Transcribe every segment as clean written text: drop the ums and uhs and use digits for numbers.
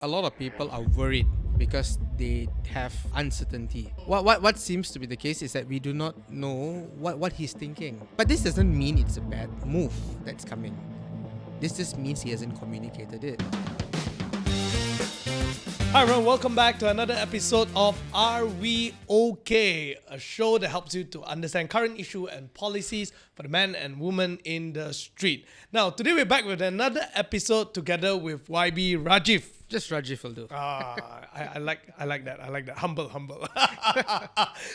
A lot of people are worried because they have uncertainty. What seems to be the case is that we do not know what he's thinking. But this doesn't mean it's a bad move that's coming. This just means he hasn't communicated it. Hi everyone, welcome back to another episode of Are We OK? A show that helps you to understand current issue and policies for the man and woman in the street. Now, today we're back with another episode together with YB Rajiv. Just Rajiv will do. I like that. Humble.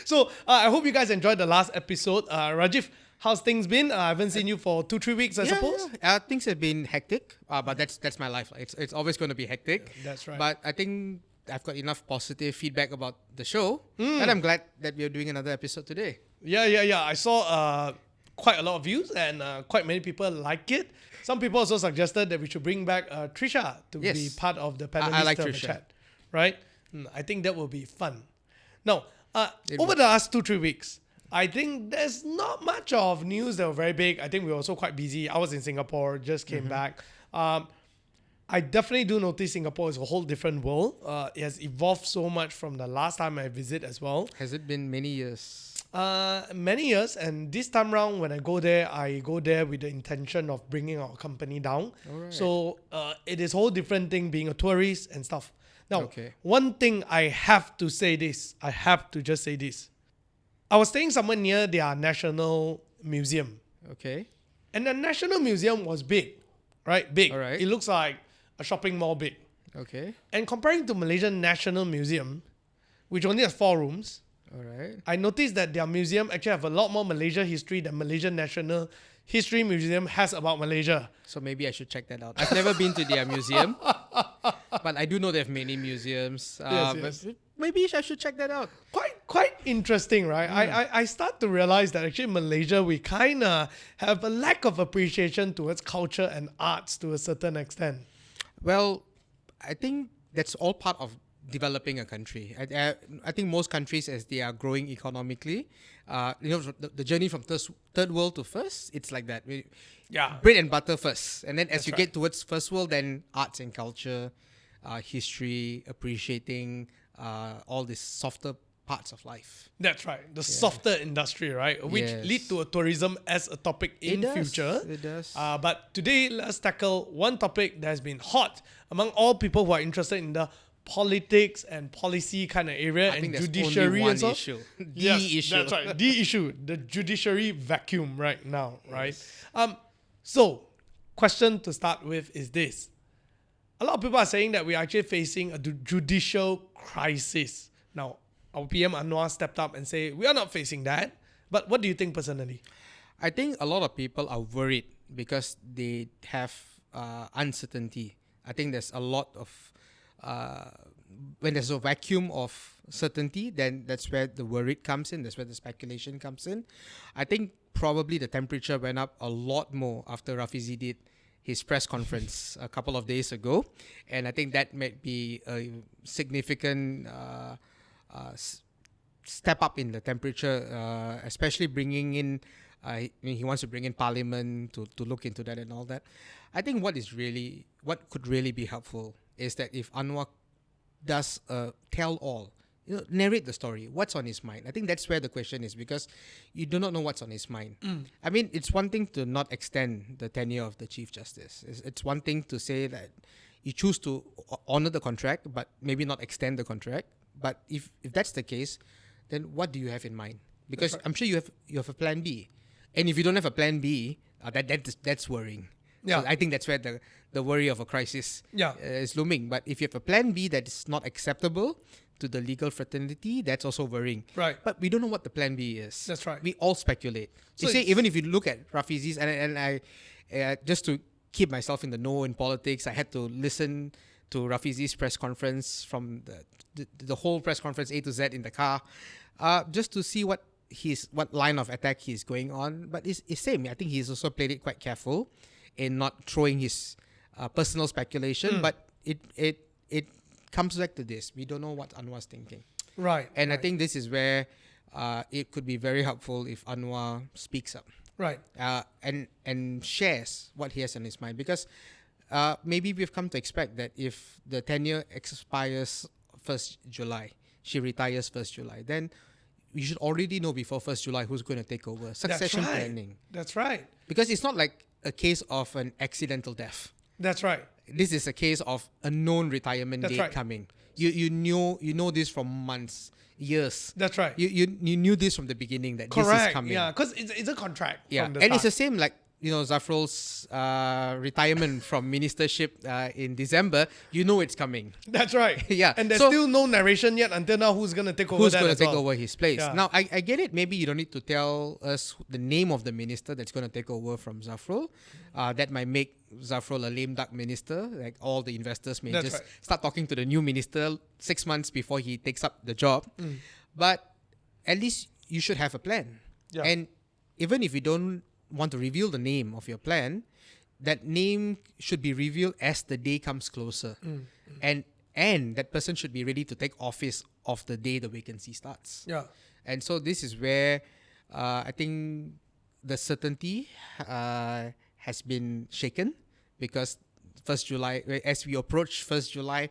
So, I hope you guys enjoyed the last episode. Rajiv, how's things been? I haven't seen you for 2-3 weeks, I suppose. Things have been hectic, but that's my life. It's always going to be hectic. That's right. But I think I've got enough positive feedback about the show, and I'm glad that we're doing another episode today. Yeah. I saw quite a lot of views, and quite many people like it. Some people also suggested that we should bring back Trisha to be part of the panelist I like of the Trisha. chat, right? I think that will be fun. Now, over the last 2-3 weeks, I think there's not much of news that were very big. I think we were also quite busy. I was in Singapore, just came back. I definitely do notice Singapore is a whole different world. It has evolved so much from the last time I visit as well. Has it been many years? Many years, and this time round when I go there with the intention of bringing our company down. Alright. So it is a whole different thing being a tourist and stuff. Now, Okay. one thing I have to just say this. I was staying somewhere near their national museum, Okay. and the national museum was big, right? Big. Alright. It looks like a shopping mall big. Okay. And comparing to Malaysian National Museum, which only has 4 rooms, All right. I noticed that their museum actually have a lot more Malaysia history than Malaysian National History Museum has about Malaysia. So maybe I should check that out. I've never been to their museum, but I do know they have many museums. Yes. But maybe I should check that out. Quite interesting, right? I start to realize that actually in Malaysia, we kind of have a lack of appreciation towards culture and arts to a certain extent. Well, I think that's all part of developing a country. I think most countries, as they are growing economically, the journey from third world to first, it's like that. Bread and butter first, and then as you get towards first world, then arts and culture, history, appreciating all these softer parts of life. That's right. The softer industry, right? Which Yes. lead to a tourism as a topic in future. It does. But today, let's tackle one topic that has been hot among all people who are interested in the politics and policy kind of area I and think there's judiciary only one and so. issue. Yes, issue. That's right. The issue, the judiciary vacuum right now, right? So, question to start with is this. A lot of people are saying that we are actually facing a judicial crisis. Now, our PM Anwar stepped up and say, we are not facing that. But what do you think personally? I think a lot of people are worried because they have uncertainty. I think there's a lot of when there's a vacuum of certainty, then that's where the worry comes in. That's where the speculation comes in. I think probably the temperature went up a lot more after Rafizi did his press conference a couple of days ago, and I think that might be a significant step up in the temperature, especially bringing in. He wants to bring in Parliament to look into that and all that. I think what could really be helpful is that if Anwar does tell all, narrate the story, what's on his mind. I think that's where the question is, because you do not know what's on his mind. I mean, it's one thing to not extend the tenure of the Chief Justice. It's one thing to say that you choose to honor the contract, but maybe not extend the contract. But if that's the case, then what do you have in mind? Because That's right. I'm sure you have a plan B. And if you don't have a plan B, that's worrying. Yeah. So I think that's where the worry of a crisis is looming. But if you have a plan B that is not acceptable to the legal fraternity, that's also worrying. Right. But we don't know what the plan B is. That's right. We all speculate. So They say it's- even if you look at Rafizi's, and I just to keep myself in the know in politics, I had to listen to Rafizi's press conference from the whole press conference A to Z in the car, just to see what line of attack he's going on. But it's same. I think he's also played it quite careful in not throwing his personal speculation. But it comes back to this. We don't know what Anwar's thinking. Right. And I think this is where it could be very helpful if Anwar speaks up. Right. And shares what he has on his mind, because maybe we've come to expect that if the tenure expires 1st July, she retires 1st July, then we should already know before 1st July who's going to take over. Succession planning. That's right. Because it's not like a case of an accidental death. That's right. This is a case of a known retirement date coming. You know this from months, years. That's right. You knew this from the beginning that this is coming. Yeah, because it's a contract. Yeah, from the and start. it's the same like Zafrul's retirement from ministership in December. You know it's coming. That's right. Yeah, and there's still no narration yet until now. Who's going to take over? Who's going to take over his place? Yeah. Now I get it. Maybe you don't need to tell us the name of the minister that's going to take over from Zafrul. That might make Zafrul a lame duck minister. Like all the investors may start talking to the new minister 6 months before he takes up the job. But at least you should have a plan. Yeah. And even if you don't want to reveal the name of your plan, that name should be revealed as the day comes closer. And that person should be ready to take office of the day the vacancy starts. Yeah. And so this is where I think the certainty has been shaken, because 1st July, as we approach 1st July,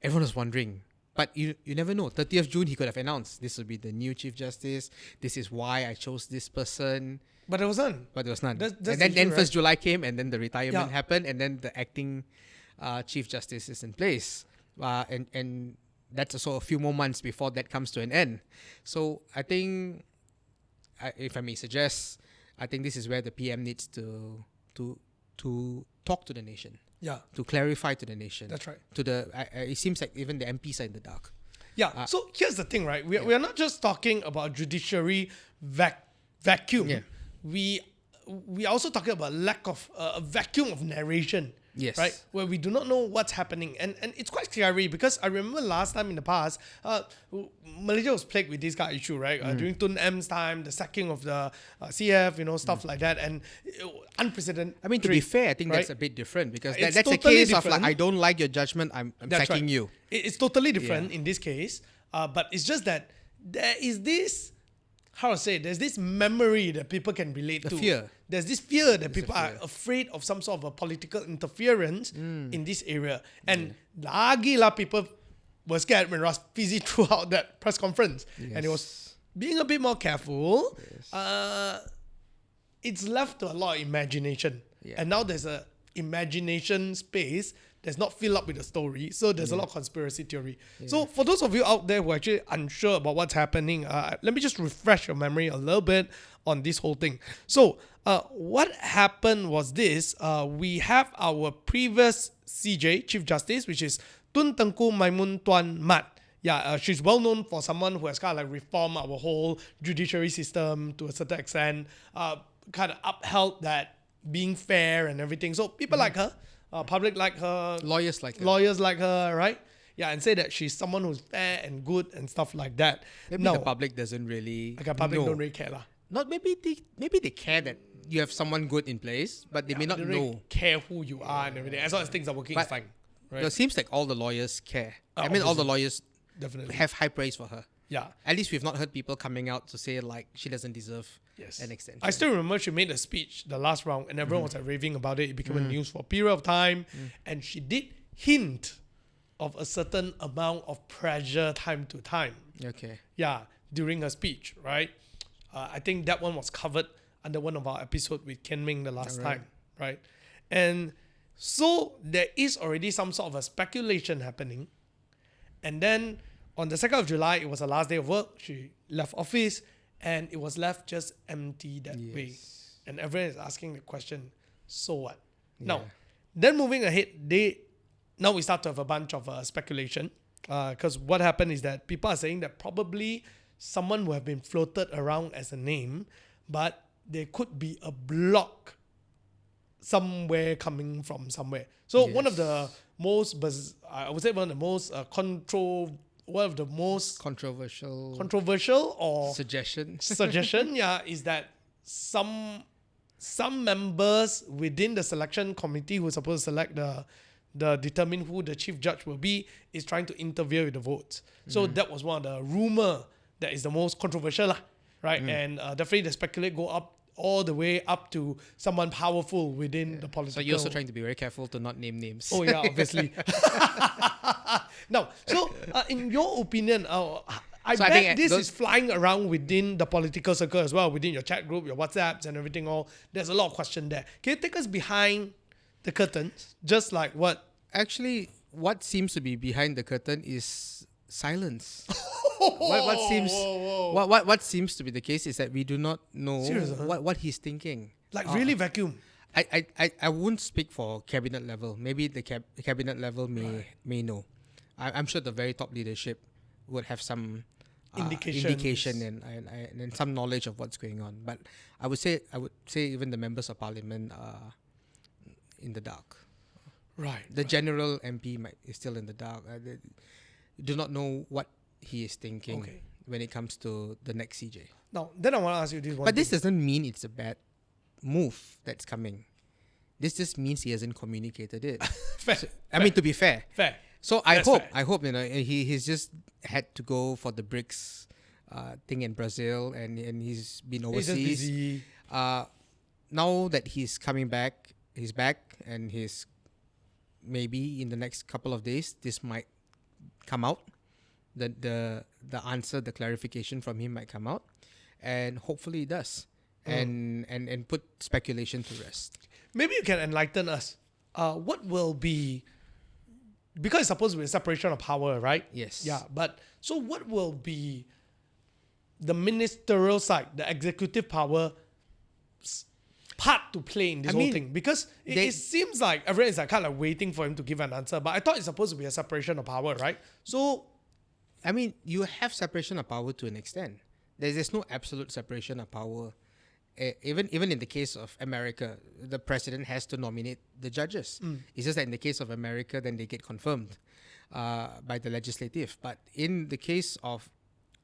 everyone was wondering. But you never know. 30th June, he could have announced this will be the new Chief Justice. This is why I chose this person. But there was none. But there was none. That's and then 1st July came, and then the retirement happened, and then the acting Chief Justice is in place. And that's also a few more months before that comes to an end. So I think, if I may suggest, I think this is where the PM needs to talk to the nation. Yeah. To clarify to the nation. That's right. It seems like even the MPs are in the dark. Yeah. So here's the thing, right? We are not just talking about judiciary vacuum. Yeah. We are also talking about lack of a vacuum of narration. Yes. Right? Where we do not know what's happening. And it's quite scary, because I remember last time in the past, Malaysia was plagued with this kind of issue, right? During Tun M's time, the sacking of the CF, stuff like that. And unprecedented. I mean, to be fair, I think that's a bit different, because that's totally a case different. of like, I don't like your judgment, I'm sacking you. It's totally different in this case. But it's just that there is this, there's this memory that people can relate to. Fear. There's this fear that people are afraid of some sort of a political interference in this area. And lagi lah, people were scared when Ras Fizi threw out that press conference. And it was being a bit more careful. It's left to a lot of imagination. And now there's a imagination space that's not filled up with a story. So there's a lot of conspiracy theory. So for those of you out there who are actually unsure about what's happening, let me just refresh your memory a little bit on this whole thing. So what happened was this. We have our previous CJ, Chief Justice, which is Tun Tengku Maimun Tuan Mat. Yeah, she's well known for someone who has kind of like reformed our whole judiciary system to a certain extent, kind of upheld that being fair and everything. So people like her. Public like her. Lawyers like her. Lawyers like her, right? Yeah, and say that she's someone who's fair and good and stuff like that. Maybe the public doesn't really public don't really care lah. Not maybe they care that you have someone good in place, but they may not don't know. really care who you are and everything. As long as things are working, it's fine. Right? It seems like all the lawyers care. I mean, all the lawyers definitely have high praise for her. Yeah. At least we've not heard people coming out to say like she doesn't deserve an extension. I still remember she made a speech the last round, and everyone was like raving about it. It became a news for a period of time, and she did hint of a certain amount of pressure time to time. Okay. Yeah, during her speech, right? I think that one was covered under one of our episodes with Ken Ming the last time, right? And so there is already some sort of a speculation happening. And then on the 2nd of July, it was her last day of work. She left office, and it was left just empty that way. And everyone is asking the question, so what? Now, then moving ahead, now we start to have a bunch of speculation. Because what happened is that people are saying that probably someone will have been floated around as a name, but there could be a block somewhere coming from somewhere. So one of the most, I would say one of the most controversial or suggestion, is that some members within the selection committee who are supposed to select the determine who the chief judge will be is trying to interfere with the votes. So that was one of the rumor that is the most controversial, right? And definitely the speculate go up all the way up to someone powerful within the political. So you're also trying to be very careful to not name names. Oh yeah, obviously. Now, so in your opinion, I So I bet think this those- is flying around within the political circle as well, within your chat group, your WhatsApps and everything all. There's a lot of question there. Can you take us behind the curtains? Just like what? Actually, what seems to be behind the curtain is silence. What seems to be the case is that we do not know Serious, huh? what he's thinking. Like really vacuum. I wouldn't speak for cabinet level. Maybe the cabinet level may know. I'm sure the very top leadership would have some indication and some knowledge of what's going on. But I would say even the members of parliament are in the dark. Right. The general MP is still in the dark. They do not know what he is thinking when it comes to the next CJ. Now, then I want to ask you this one. But this doesn't mean it's a bad move that's coming. This just means he hasn't communicated it. Fair. I mean, to be fair. Fair. So That's fair. I hope he's just had to go for the BRICS thing in Brazil and he's been He's just overseas. busy. Now that he's coming back, he's back and he's maybe in the next couple of days this might come out. The answer, the clarification from him might come out, and hopefully it does, and put speculation to rest. Maybe you can enlighten us. What will be, because it's supposed to be a separation of power, right? Yes. Yeah, but so what will be the ministerial side, the executive power part to play in this whole thing? Because it seems like everyone is like kind of waiting for him to give an answer, but I thought it's supposed to be a separation of power, right? So, I mean, you have separation of power to an extent. There's no absolute separation of power. Even in the case of America, the president has to nominate the judges. It's just that in the case of America, then they get confirmed by the legislative. But in the case of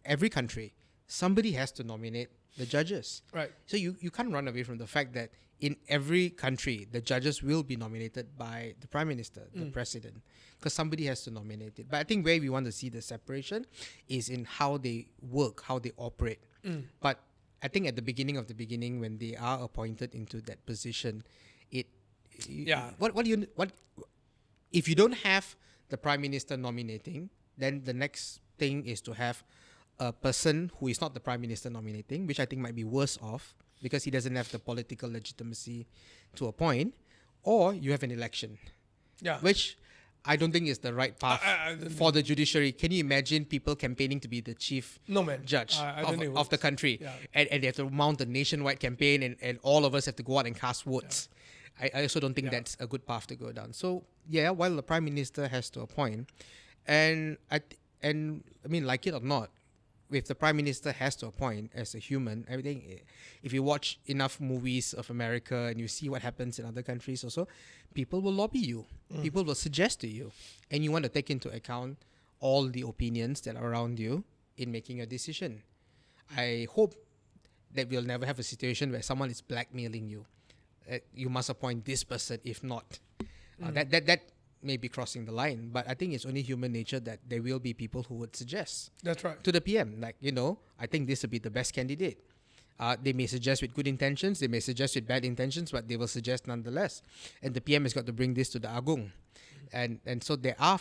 every country, somebody has to nominate the judges. right. So you can't run away from the fact that in every country, the judges will be nominated by the prime minister, the president, because somebody has to nominate it. But I think where we want to see the separation is in how they work, how they operate. But I think at the beginning, when they are appointed into that position, what if you don't have the prime minister nominating, then the next thing is to have a person who is not the prime minister nominating, which I think might be worse off because he doesn't have the political legitimacy to appoint, or you have an election, which I don't think is the right path for the judiciary. Can you imagine people campaigning to be the chief judge of the country, and they have to mount a nationwide campaign, and all of us have to go out and cast votes? I also don't think that's a good path to go down. So while the prime minister has to appoint, and I mean, like it or not, if the prime minister has to appoint as a human, everything. If you watch enough movies of America and you see what happens in other countries also, people will lobby you. People will suggest to you. And you want to take into account all the opinions that are around you in making a decision. I hope that we'll never have a situation where someone is blackmailing you. You must appoint this person, if not. That may be crossing the line, but I think it's only human nature that there will be people who would suggest That's right. to the PM, like, I think this would be the best candidate. They may suggest with good intentions, they may suggest with bad intentions, but they will suggest nonetheless. And the PM has got to bring this to the Agong. And so there are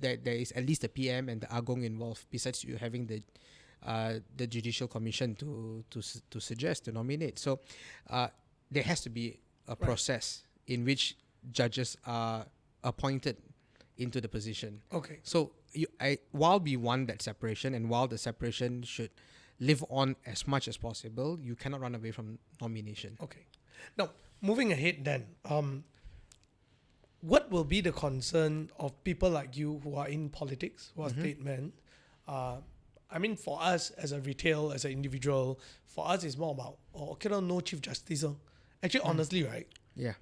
there is at least the PM and the Agong involved, besides you having the Judicial Commission to suggest, to nominate. So there has to be a process in which judges are appointed into the position. Okay. So while we want that separation, and while the separation should live on as much as possible, you cannot run away from nomination. Okay. Now, moving ahead then, what will be the concern of people like you who are in politics, who are statesmen? I mean, for us as a retail, as an individual, for us it's more about, no Chief Justice. Actually, honestly, right? Yeah.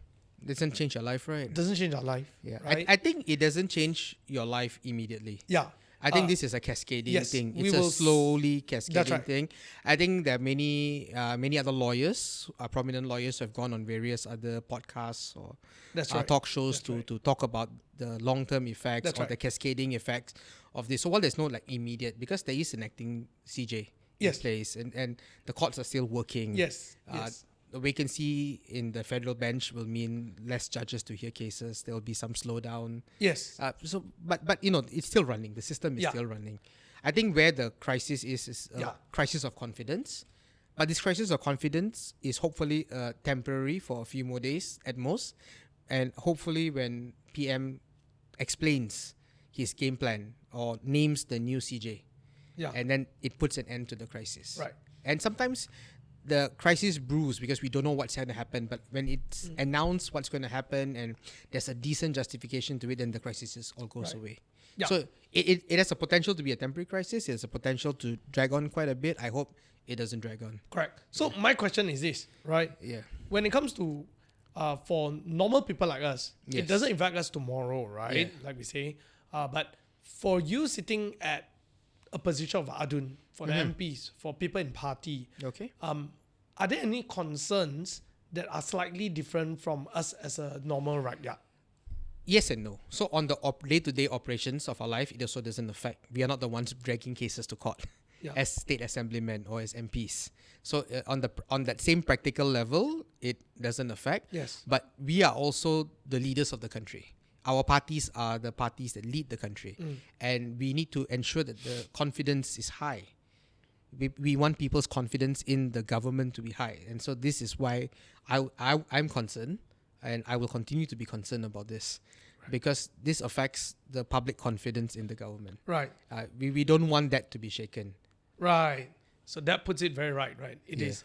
Doesn't change your life, right? Doesn't change our life. Yeah. Right? I think it doesn't change your life immediately. Yeah. I think this is a cascading thing. we It's a will slowly cascading right. thing. I think there are many other lawyers, prominent lawyers, who have gone on various other podcasts or That's right. talk shows to talk about the long-term effects That's or right. the cascading effects of this. So while there's no immediate, because there is an acting CJ in Yes. place, and the courts are still working. Yes. Yes. the vacancy in the federal bench will mean less judges to hear cases. There will be some slowdown. Yes. But it's still running. The system is Yeah. still running. I think where the crisis is a Yeah. crisis of confidence. But this crisis of confidence is hopefully temporary for a few more days at most. And hopefully when PM explains his game plan or names the new CJ, Yeah. and then it puts an end to the crisis. Right. And sometimes the crisis brews because we don't know what's going to happen. But when it's announced what's going to happen and there's a decent justification to it, then the crisis just all goes Right. away. Yeah. So it has a potential to be a temporary crisis. It has a potential to drag on quite a bit. I hope it doesn't drag on. Correct. So my question is this, right? Yeah. When it comes to for normal people like us, it Yes. doesn't affect us tomorrow, right? Yeah. Like we say. But for you sitting at a position of adun, for the MPs, for people in party, Okay. are there any concerns that are slightly different from us as a normal rakyat? Yes and no. So on the day-to-day operations of our life, it also doesn't affect. We are not the ones dragging cases to court Yeah. as state assemblymen or as MPs. So on that same practical level, it doesn't affect. Yes. But we are also the leaders of the country. Our parties are the parties that lead the country. And we need to ensure that the confidence is high. We want people's confidence in the government to be high. And so this is why I'm concerned, and I will continue to be concerned about this, because this affects the public confidence in the government. Right. We don't want that to be shaken. Right. So that puts it very right. It is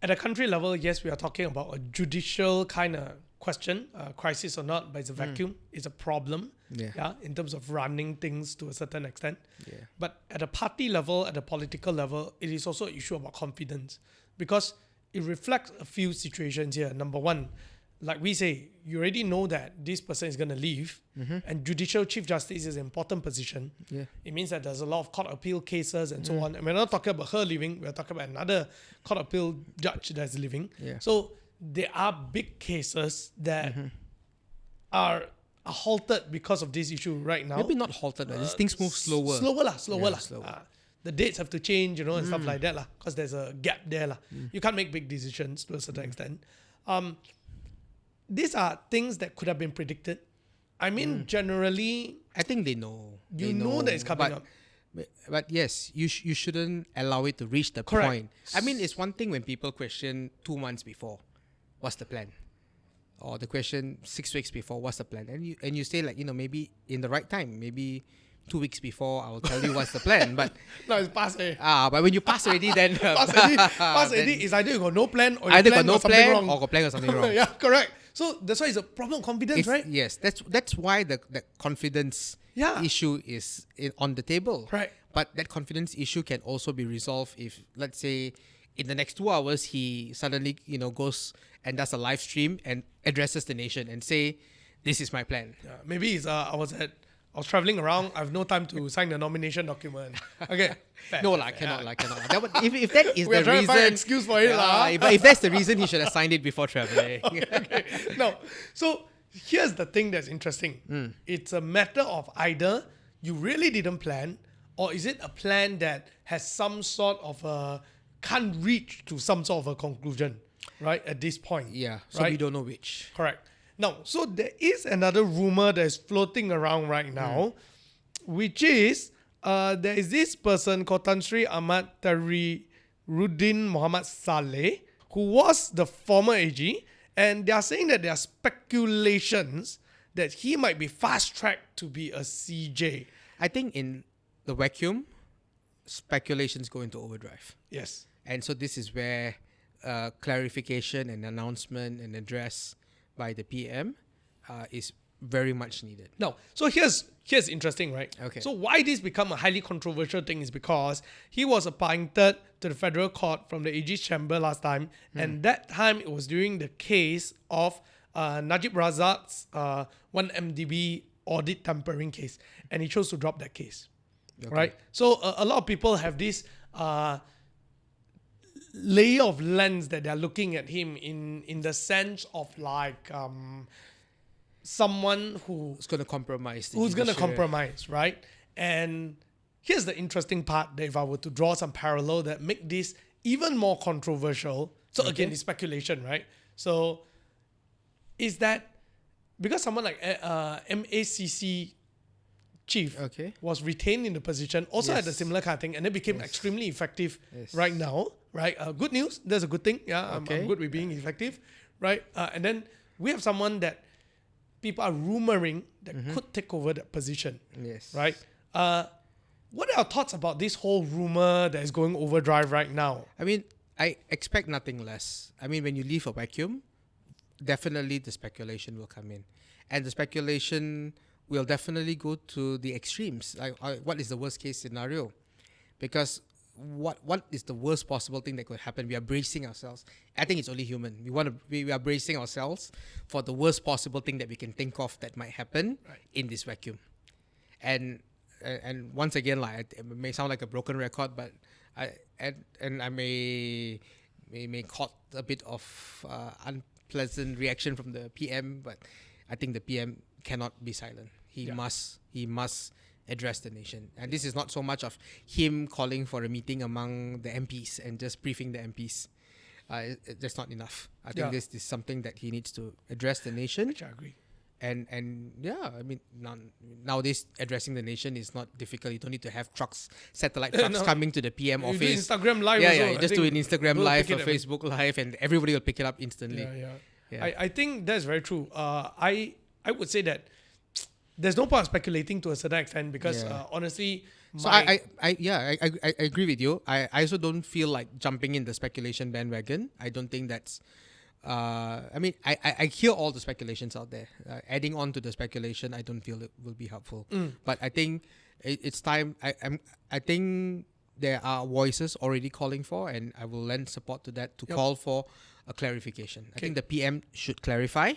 at a country level, yes, we are talking about a judicial kind of question, crisis or not, but it's a vacuum. It's a problem. Yeah. In terms of running things to a certain extent. Yeah. But at a party level, at a political level, it is also an issue about confidence, because it reflects a few situations here. Number one, like we say, you already know that this person is going to leave, and judicial chief justice is an important position. Yeah. It means that there's a lot of court appeal cases and so on. And we're not talking about her leaving, we're talking about another court appeal judge that's leaving. Yeah. So there are big cases that are halted because of this issue right now. Maybe not halted, but these things move slower. Slower. Slower. The dates have to change, and stuff like that, because there's a gap there. You can't make big decisions to a certain extent. These are things that could have been predicted. I mean, generally, I think they know. you know that it's coming up. But yes, you shouldn't allow it to reach the Correct. point. I mean, it's one thing when people question 2 months before, what's the plan? Or the question 6 weeks before, what's the plan? And you say, like, maybe in the right time, maybe 2 weeks before, I will tell you what's the plan. But No, it's past already. but when you pass already, then Pass already is either you got no plan or either you got no something plan wrong. or got plan or something wrong. Yeah, correct. So that's why it's a problem of confidence, right? Yes, that's why the confidence Yeah. issue is on the table. Right. But that confidence issue can also be resolved if, let's say, in the next 2 hours, he suddenly, goes and does a live stream and addresses the nation and say, "This is my plan." Yeah, maybe it's I was traveling around. I have no time to sign the nomination document. Okay. Fair. No, cannot. That would, if that is We are the trying to find an reason, excuse for it, lah. if that's the reason, he should have signed it before traveling. Okay. No. So here's the thing that's interesting. It's a matter of either you really didn't plan, or is it a plan that has some sort of can't reach to some sort of a conclusion, right? At this point. Yeah, so right? we don't know which. Correct. Now, so there is another rumor that's floating around right now, which is there is this person called Tan Sri Ahmad Tariruddin Muhammad Saleh, who was the former AG, and they are saying that there are speculations that he might be fast-tracked to be a CJ. I think in the vacuum, speculations go into overdrive. Yes. And so this is where clarification and announcement and address by the PM is very much needed. No. So here's interesting, right? Okay. So why this become a highly controversial thing is because he was appointed to the federal court from the AG's chamber last time, and that time it was during the case of Najib Razak's 1MDB audit tampering case, and he chose to drop that case. Okay. Right? So a lot of people have this layer of lens that they're looking at him in the sense of like someone Who's going to compromise? who's going to compromise, right? And here's the interesting part that if I were to draw some parallel that make this even more controversial. So again, it's speculation, right? So is that because someone like MACC chief was retained in the position, also had a similar kind of thing, and it became extremely effective right now, right? Good news, that's a good thing. Yeah, I'm good with being effective, right? And then we have someone that people are rumoring that could take over that position, right? What are your thoughts about this whole rumor that is going overdrive right now? I mean, I expect nothing less. I mean, when you leave a vacuum, definitely the speculation will come in. And the speculation will definitely go to the extremes. Like, what is the worst case scenario? Because what is the worst possible thing that could happen? We are bracing ourselves. I think it's only human. We are bracing ourselves for the worst possible thing that we can think of that might happen in this vacuum. And once again, like, it may sound like a broken record, but I may caught a bit of unpleasant reaction from the PM, but I think the PM cannot be silent. He must address the nation. And this is not so much of him calling for a meeting among the MPs and just briefing the MPs. That's not enough. I think this is something that he needs to address the nation. Which I agree. And I mean, nowadays addressing the nation is not difficult. You don't need to have satellite trucks coming to the PM office. Do Instagram live also. Yeah, just do an Instagram live or Facebook live, and everybody will pick it up instantly. I think that's very true. I would say that there's no point of speculating to a certain extent because honestly, I agree with you. I also don't feel like jumping in the speculation bandwagon. I don't think that's. I mean, I hear all the speculations out there. Adding on to the speculation, I don't feel it will be helpful. But I think it's time. I think there are voices already calling for, and I will lend support to that, to call for a clarification. I think the PM should clarify,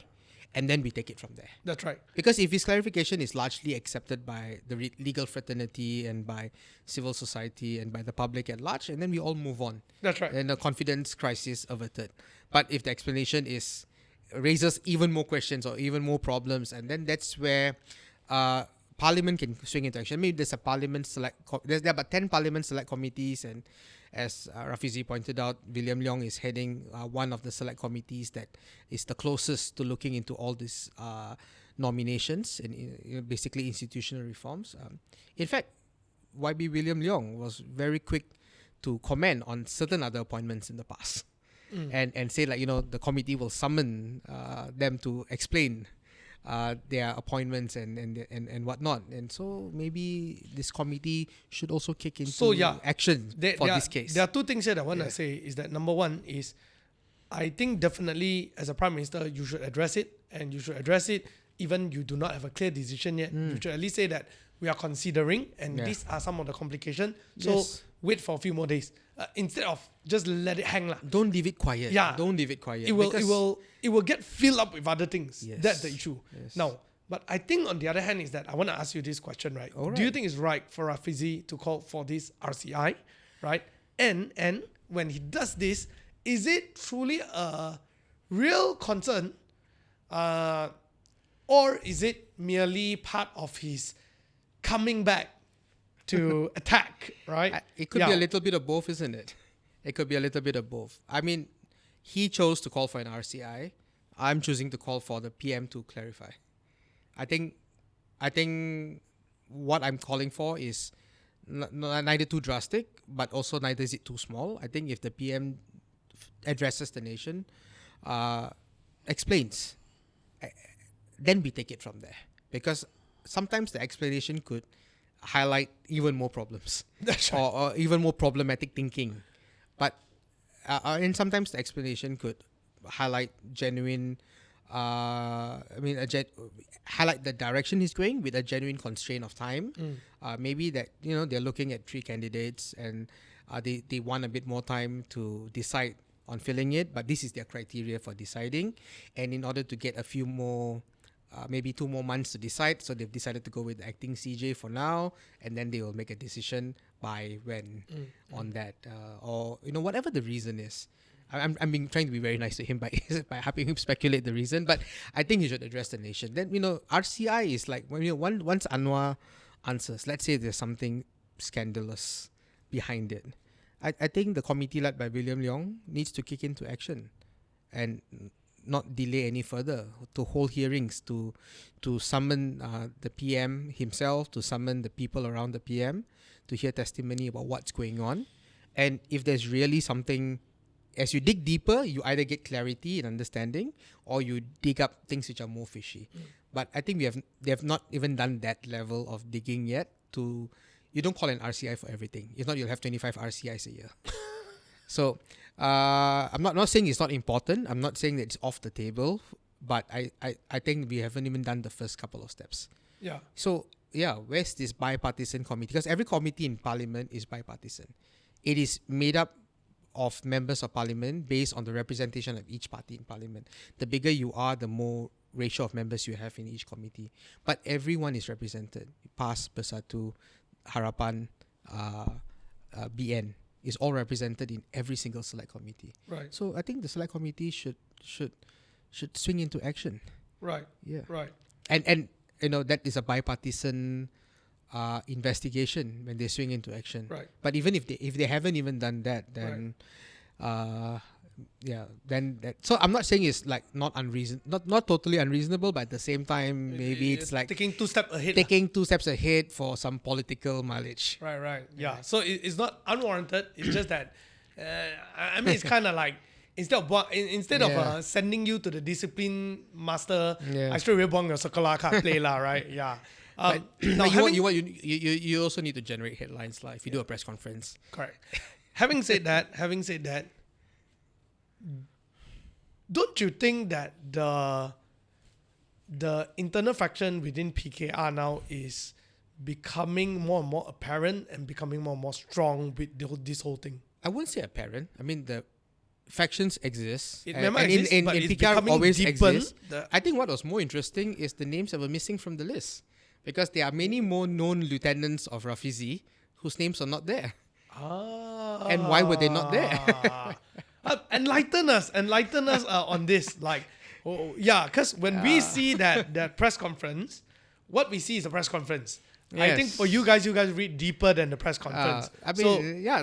and then we take it from there. That's right. Because if his clarification is largely accepted by the legal fraternity and by civil society and by the public at large, and then we all move on. That's right. And the confidence crisis averted. But if the explanation raises even more questions or even more problems, and then that's where Parliament can swing into action. Maybe there's a Parliament there are about 10 Parliament select committees, and as Rafizi pointed out, William Leong is heading one of the select committees that is the closest to looking into all these nominations and basically institutional reforms. In fact, YB William Leong was very quick to comment on certain other appointments in the past and say, like, the committee will summon them to explain their appointments and whatnot. And so maybe this committee should also kick into action for this case. There are two things here that I want to say is that number one is I think definitely as a Prime Minister you should address it, and you should address it even you do not have a clear decision yet. You should at least say that we are considering and these are some of the complications. So wait for a few more days. Instead of just let it hang. Don't leave it quiet. Yeah. Don't leave it quiet. It will get filled up with other things. Yes. That's the issue. Yes. Now, but I think on the other hand is that I want to ask you this question, right? Do you think it's right for Rafizi to call for this RCI, right? And when he does this, is it truly a real concern, or is it merely part of his coming back to attack, right? It could be a little bit of both, isn't it? It could be a little bit of both. I mean, he chose to call for an RCI. I'm choosing to call for the PM to clarify. I think what I'm calling for is neither too drastic, but also neither is it too small. I think if the PM addresses the nation, explains, then we take it from there. Because sometimes the explanation could highlight even more problems. That's right. or even more problematic thinking. But and sometimes the explanation could highlight genuine, highlight the direction he's going with a genuine constraint of time. Maybe that, they're looking at 3 candidates and they want a bit more time to decide on filling it, but this is their criteria for deciding. And in order to get a few more, maybe 2 more months to decide, so they've decided to go with the acting CJ for now, and then they will make a decision by when on that, or whatever the reason is. I'm trying to be very nice to him by helping him speculate the reason, but I think he should address the nation. Then RCI is like once Anwar answers, let's say there's something scandalous behind it. I think the committee led by William Leong needs to kick into action and not delay any further, to hold hearings, to summon the PM himself, to summon the people around the PM, to hear testimony about what's going on. And if there's really something, as you dig deeper, you either get clarity and understanding, or you dig up things which are more fishy. But I think they have not even done that level of digging yet. You don't call an RCI for everything. If not, you'll have 25 RCIs a year. So I'm not saying it's not important. I'm not saying that it's off the table. But I think we haven't even done the first couple of steps. Yeah. So where's this bipartisan committee? Because every committee in Parliament is bipartisan. It is made up of members of Parliament based on the representation of each party in Parliament. The bigger you are, the more ratio of members you have in each committee. But everyone is represented. PAS, Bersatu, Harapan, BN is all represented in every single select committee. Right. So I think the select committee should swing into action. Right. Yeah. Right. And that is a bipartisan investigation when they swing into action. Right. But even if they haven't even done that, then so I'm not saying it's like not totally unreasonable, but at the same time maybe it's like taking two steps ahead for some political mileage. Right. Yeah. So it's not unwarranted. It's just that I mean it's kind of like instead of sending you to the discipline master, I straight away bong your circular card play lah, right? Yeah. But you also need to generate headlines if you do a press conference. Correct. Having said that, don't you think that the internal faction within PKR now is becoming more and more apparent and becoming more and more strong with this whole thing? I wouldn't say apparent. I mean, the factions exist. It and never in PKR always exists. I think what was more interesting is the names that were missing from the list, because there are many more known lieutenants of Rafizi whose names are not there. And why were they not there? Enlighten us on this. Because when we see that press conference, what we see is a press conference. Yes. I think for you guys read deeper than the press conference.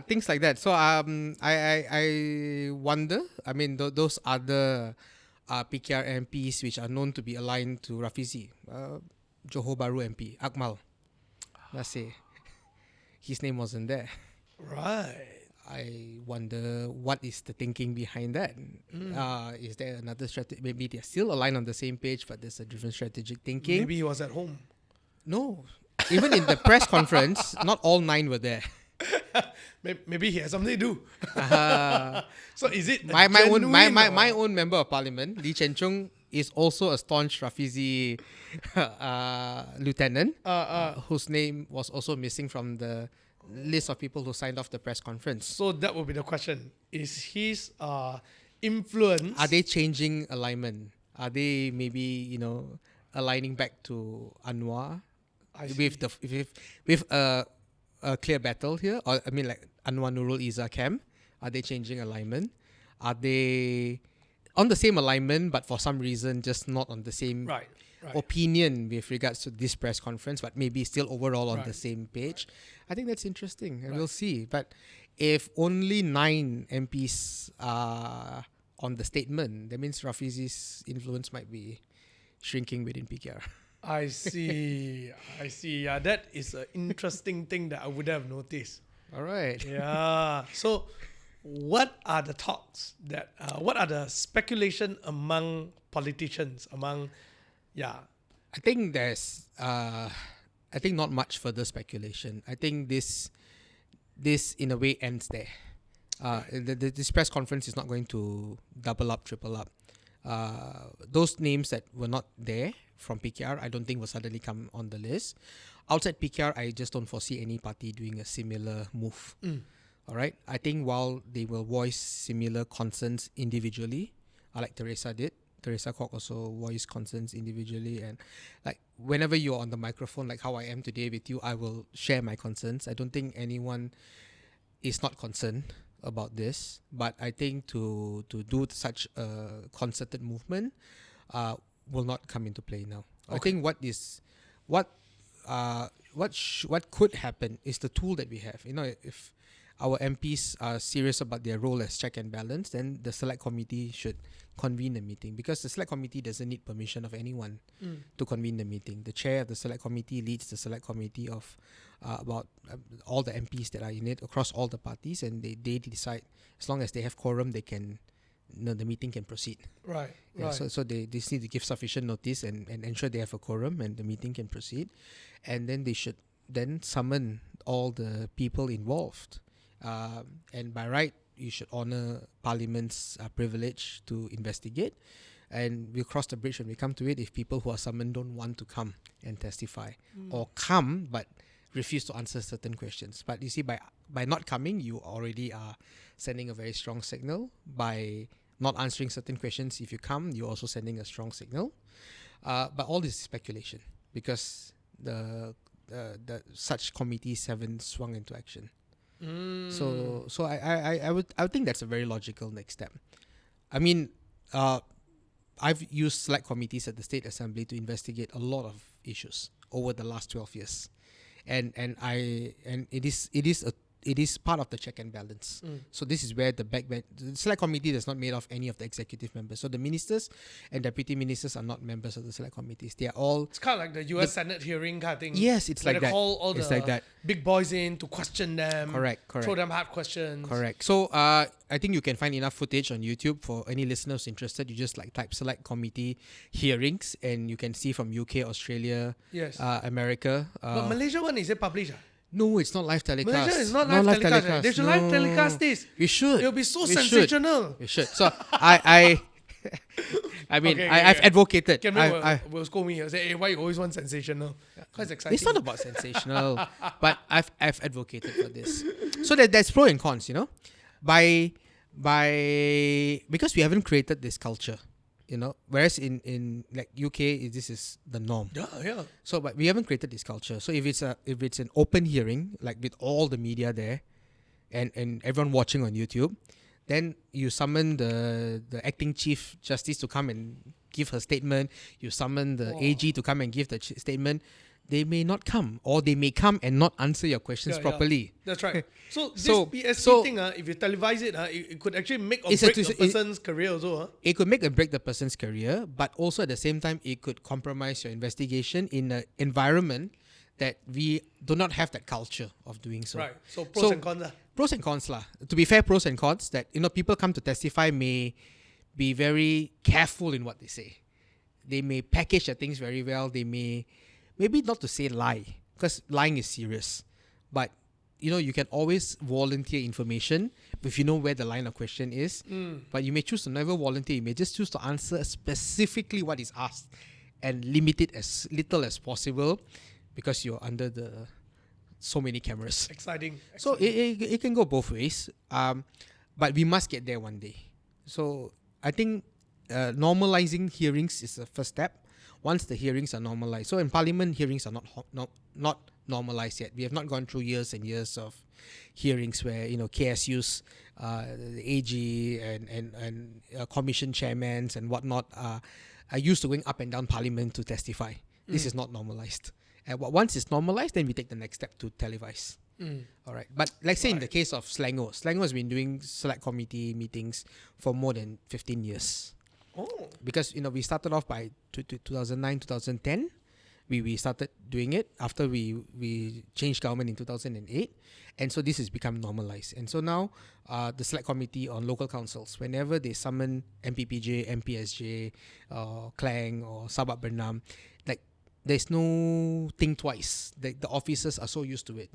Things like that. So I wonder. I mean, those other PKR MPs which are known to be aligned to Rafizi, Johor Bahru MP Akmal, let's say, his name wasn't there. Right. I wonder what is the thinking behind that. Is there another strategy? Maybe they're still aligned on the same page, but there's a different strategic thinking. Maybe he was at home. No. Even in the press conference, not all 9 were there. Maybe he has something to do. So is it my own member of parliament, Lee Chen Chung, is also a staunch Rafizi lieutenant, whose name was also missing from the list of people who signed off the press conference. So that would be the question: is his influence? Are they changing alignment? Are they maybe aligning back to Anwar with a clear battle here? Or I mean, like Anwar Nurul Izzah camp? Are they changing alignment? Are they on the same alignment, but for some reason just not on the same opinion with regards to this press conference, but maybe still overall on the same page? I think that's interesting, and we'll see. But if only 9 MPs are on the statement, that means Rafizi's influence might be shrinking within PKR. I see. Yeah, that is an interesting thing that I would have noticed. All right. Yeah. So, what are the talks what are the speculation among politicians? I think there's not much further speculation. I think this in a way ends there. This press conference is not going to double up, triple up. Those names that were not there from PKR, I don't think will suddenly come on the list. Outside PKR, I just don't foresee any party doing a similar move. All right. I think while they will voice similar concerns individually, like Teresa did, Teresa Kwok also voiced concerns individually, and like whenever you're on the microphone, like how I am today with you, I will share my concerns. I don't think anyone is not concerned about this, but I think to do such a concerted movement will not come into play now. Okay. I think what could happen is the tool that we have. If our MPs are serious about their role as check and balance, then the select committee should convene the meeting, because the select committee doesn't need permission of anyone to convene the meeting. The chair of the select committee leads the select committee of about all the MPs that are in it across all the parties, and they decide, as long as they have quorum, they can, the meeting can proceed. Right. Yeah, Right. so they just need to give sufficient notice and ensure they have a quorum and the meeting can proceed. And then they should then summon all the people involved. And by right, you should honor Parliament's privilege to investigate. And we'll cross the bridge when we come to it if people who are summoned don't want to come and testify, or come but refuse to answer certain questions. But you see, by not coming, you already are sending a very strong signal. By not answering certain questions, if you come, you're also sending a strong signal. But all this is speculation, because the such committees haven't swung into action. So I would think that's a very logical next step. I mean, I've used select committees at the State Assembly to investigate a lot of issues over the last 12 years, and it is part of the check and balance. So this is where the select committee is not made of any of the executive members. So the ministers and deputy ministers are not members of the select committees. They are all. It's kind of like the U.S. Senate hearing kind of thing. Yes, it's where like they that. call all It's the like that. big boys in to question them. Correct. Throw them hard questions. Correct. So I think you can find enough footage on YouTube for any listeners interested. You just type select committee hearings, and you can see from UK, Australia, Yes. America. But Malaysia one, is it published? No, it's not live telecast. Malaysia is not live telecast. Right? They should live telecast this. We should. It'll be so We sensational. We should. So I mean, Okay, I've okay. advocated. Cameron will scold me and say, hey, why you always want sensational? Quite exciting. It's not about sensational, but I've advocated for this. So there's pro and cons, because we haven't created this culture, whereas in like UK, this is the norm. Yeah. So, but we haven't created this culture. So if it's an open hearing, like with all the media there, and everyone watching on YouTube, then you summon the acting chief justice to come and give her statement. You summon the AG to come and give the statement. They may not come, or they may come and not answer your questions properly. That's right. So this So- PSC thing, if you televise it, it could actually make or It's break the person's career also. It could make or break the person's career, but also at the same time, it could compromise your investigation in an environment that we do not have that culture of doing so. Right. So pros and cons. Pros and cons lah. To be fair, pros and cons that people come to testify may be very careful in what they say. They may package their things very well. They may, maybe not to say lie, because lying is serious, but you can always volunteer information if you know where the line of question is. But you may choose to never volunteer. You may just choose to answer specifically what is asked and limit it as little as possible, because you're under so many cameras. Exciting. So it can go both ways, but we must get there one day. So I think normalizing hearings is the first step. Once the hearings are normalized, so in Parliament, hearings are not normalized yet. We have not gone through years and years of hearings where KSU's the AG and commission chairmans and whatnot are used to going up and down Parliament to testify. This is not normalized. And once it's normalized, then we take the next step to televise. All right. But let's say in the case of Selangor has been doing select committee meetings for more than 15 years. Oh. Because, we started off by 2009, 2010. We started doing it after we changed government in 2008. And so this has become normalized. And so now the select committee on local councils, whenever they summon MPPJ, MPSJ, Klang or Sabak Bernam, there's no think twice. The officers are so used to it,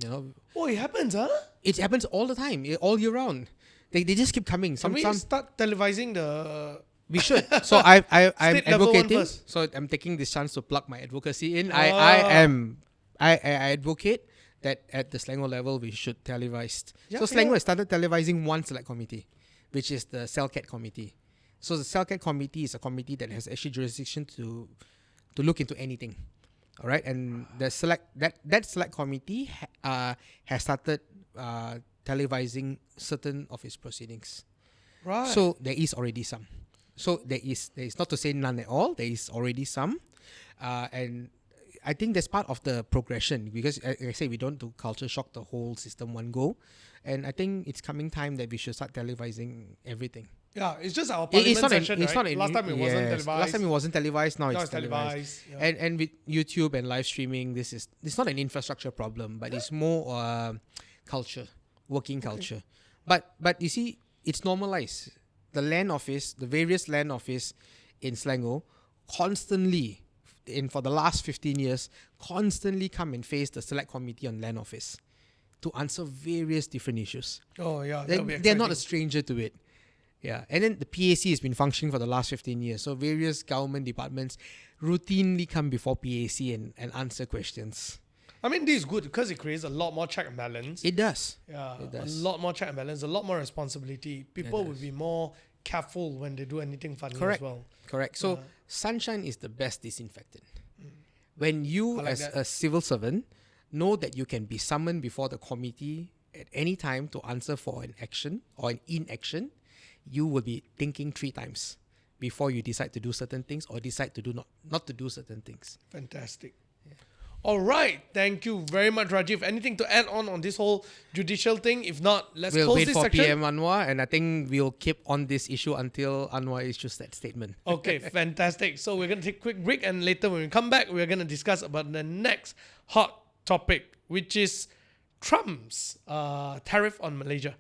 Oh, it happens, huh? It happens all the time, all year round. They just keep coming. Can we start televising the... We should. So I'm State level one advocating. first. So I'm taking this chance to plug my advocacy in. Ah. I advocate that at the Selangor level we should televise. Yeah, So Selangor has started televising one select committee, which is the Selcat committee. So the Selcat committee is a committee that has actually jurisdiction to look into anything. All right, and the that select committee has started televising certain of its proceedings. Right. So there is already some. So there is not to say none at all. There is already some, and I think that's part of the progression because, like I say, we don't do culture shock the whole system one go. And I think it's coming time that we should start televising everything. Yeah, it's just our parliament session, right? Last time it wasn't televised. Last time it wasn't televised, now Now it's televised. Yeah. And with YouTube and live streaming, it's not an infrastructure problem, but it's more culture, working culture. But you see, it's normalized. The land office, the various land office in Selangor, constantly, for the last 15 years, constantly come and face the Select Committee on Land Office to answer various different issues. Oh yeah, They're not a stranger to it. Yeah, and then the PAC has been functioning for the last 15 years. So various government departments routinely come before PAC and answer questions. I mean, this is good because it creates a lot more check and balance. It does. Yeah, It does. a lot more check and balance, a lot more responsibility. People will be more careful when they do anything funny as well. Correct. So sunshine is the best disinfectant. When you, as a civil servant, know that you can be summoned before the committee at any time to answer for an action or an inaction, you will be thinking 3 times before you decide to do certain things or decide to do not to do certain things. Fantastic. All right. Thank you very much, Rajiv. Anything to add on this whole judicial thing? If not, let's We'll close wait this for section. PM Anwar, and I think we'll keep on this issue until Anwar issues that statement. Okay, fantastic. So we're going to take a quick break, and later when we come back, we're going to discuss about the next hot topic, which is Trump's tariff on Malaysia.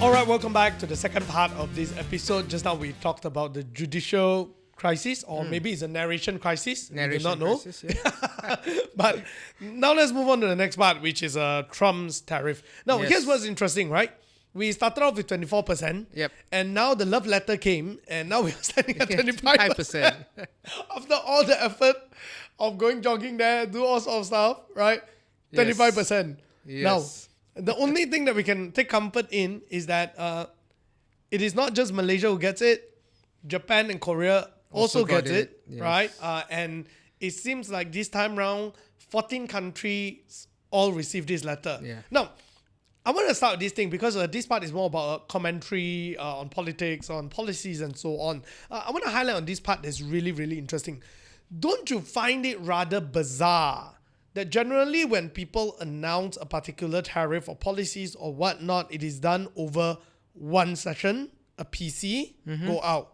All right, welcome back to the second part of this episode. Just now we talked about the judicial crisis, or maybe it's a narration crisis. Narration we do not know. crisis, yeah. But now let's move on to the next part, which is Trump's tariff. Now, Yes. here's what's interesting, right? We started off with 24%. Yep. And now the love letter came, and now we're standing at 25%. 25%. After all the effort of going jogging there, do all sorts of stuff, right? Yes. 25%. Yes. Now, the only thing that we can take comfort in is that it is not just Malaysia who gets it. Japan and Korea also got gets it, yes. right? And it seems like this time round, 14 countries all received this letter. Yeah. Now, I want to start with this thing because this part is more about commentary on politics, on policies, and so on. I want to highlight on this part that's really, really interesting. Don't you find it rather bizarre that generally when people announce a particular tariff or policies or whatnot, it is done over one session, a PC, go out.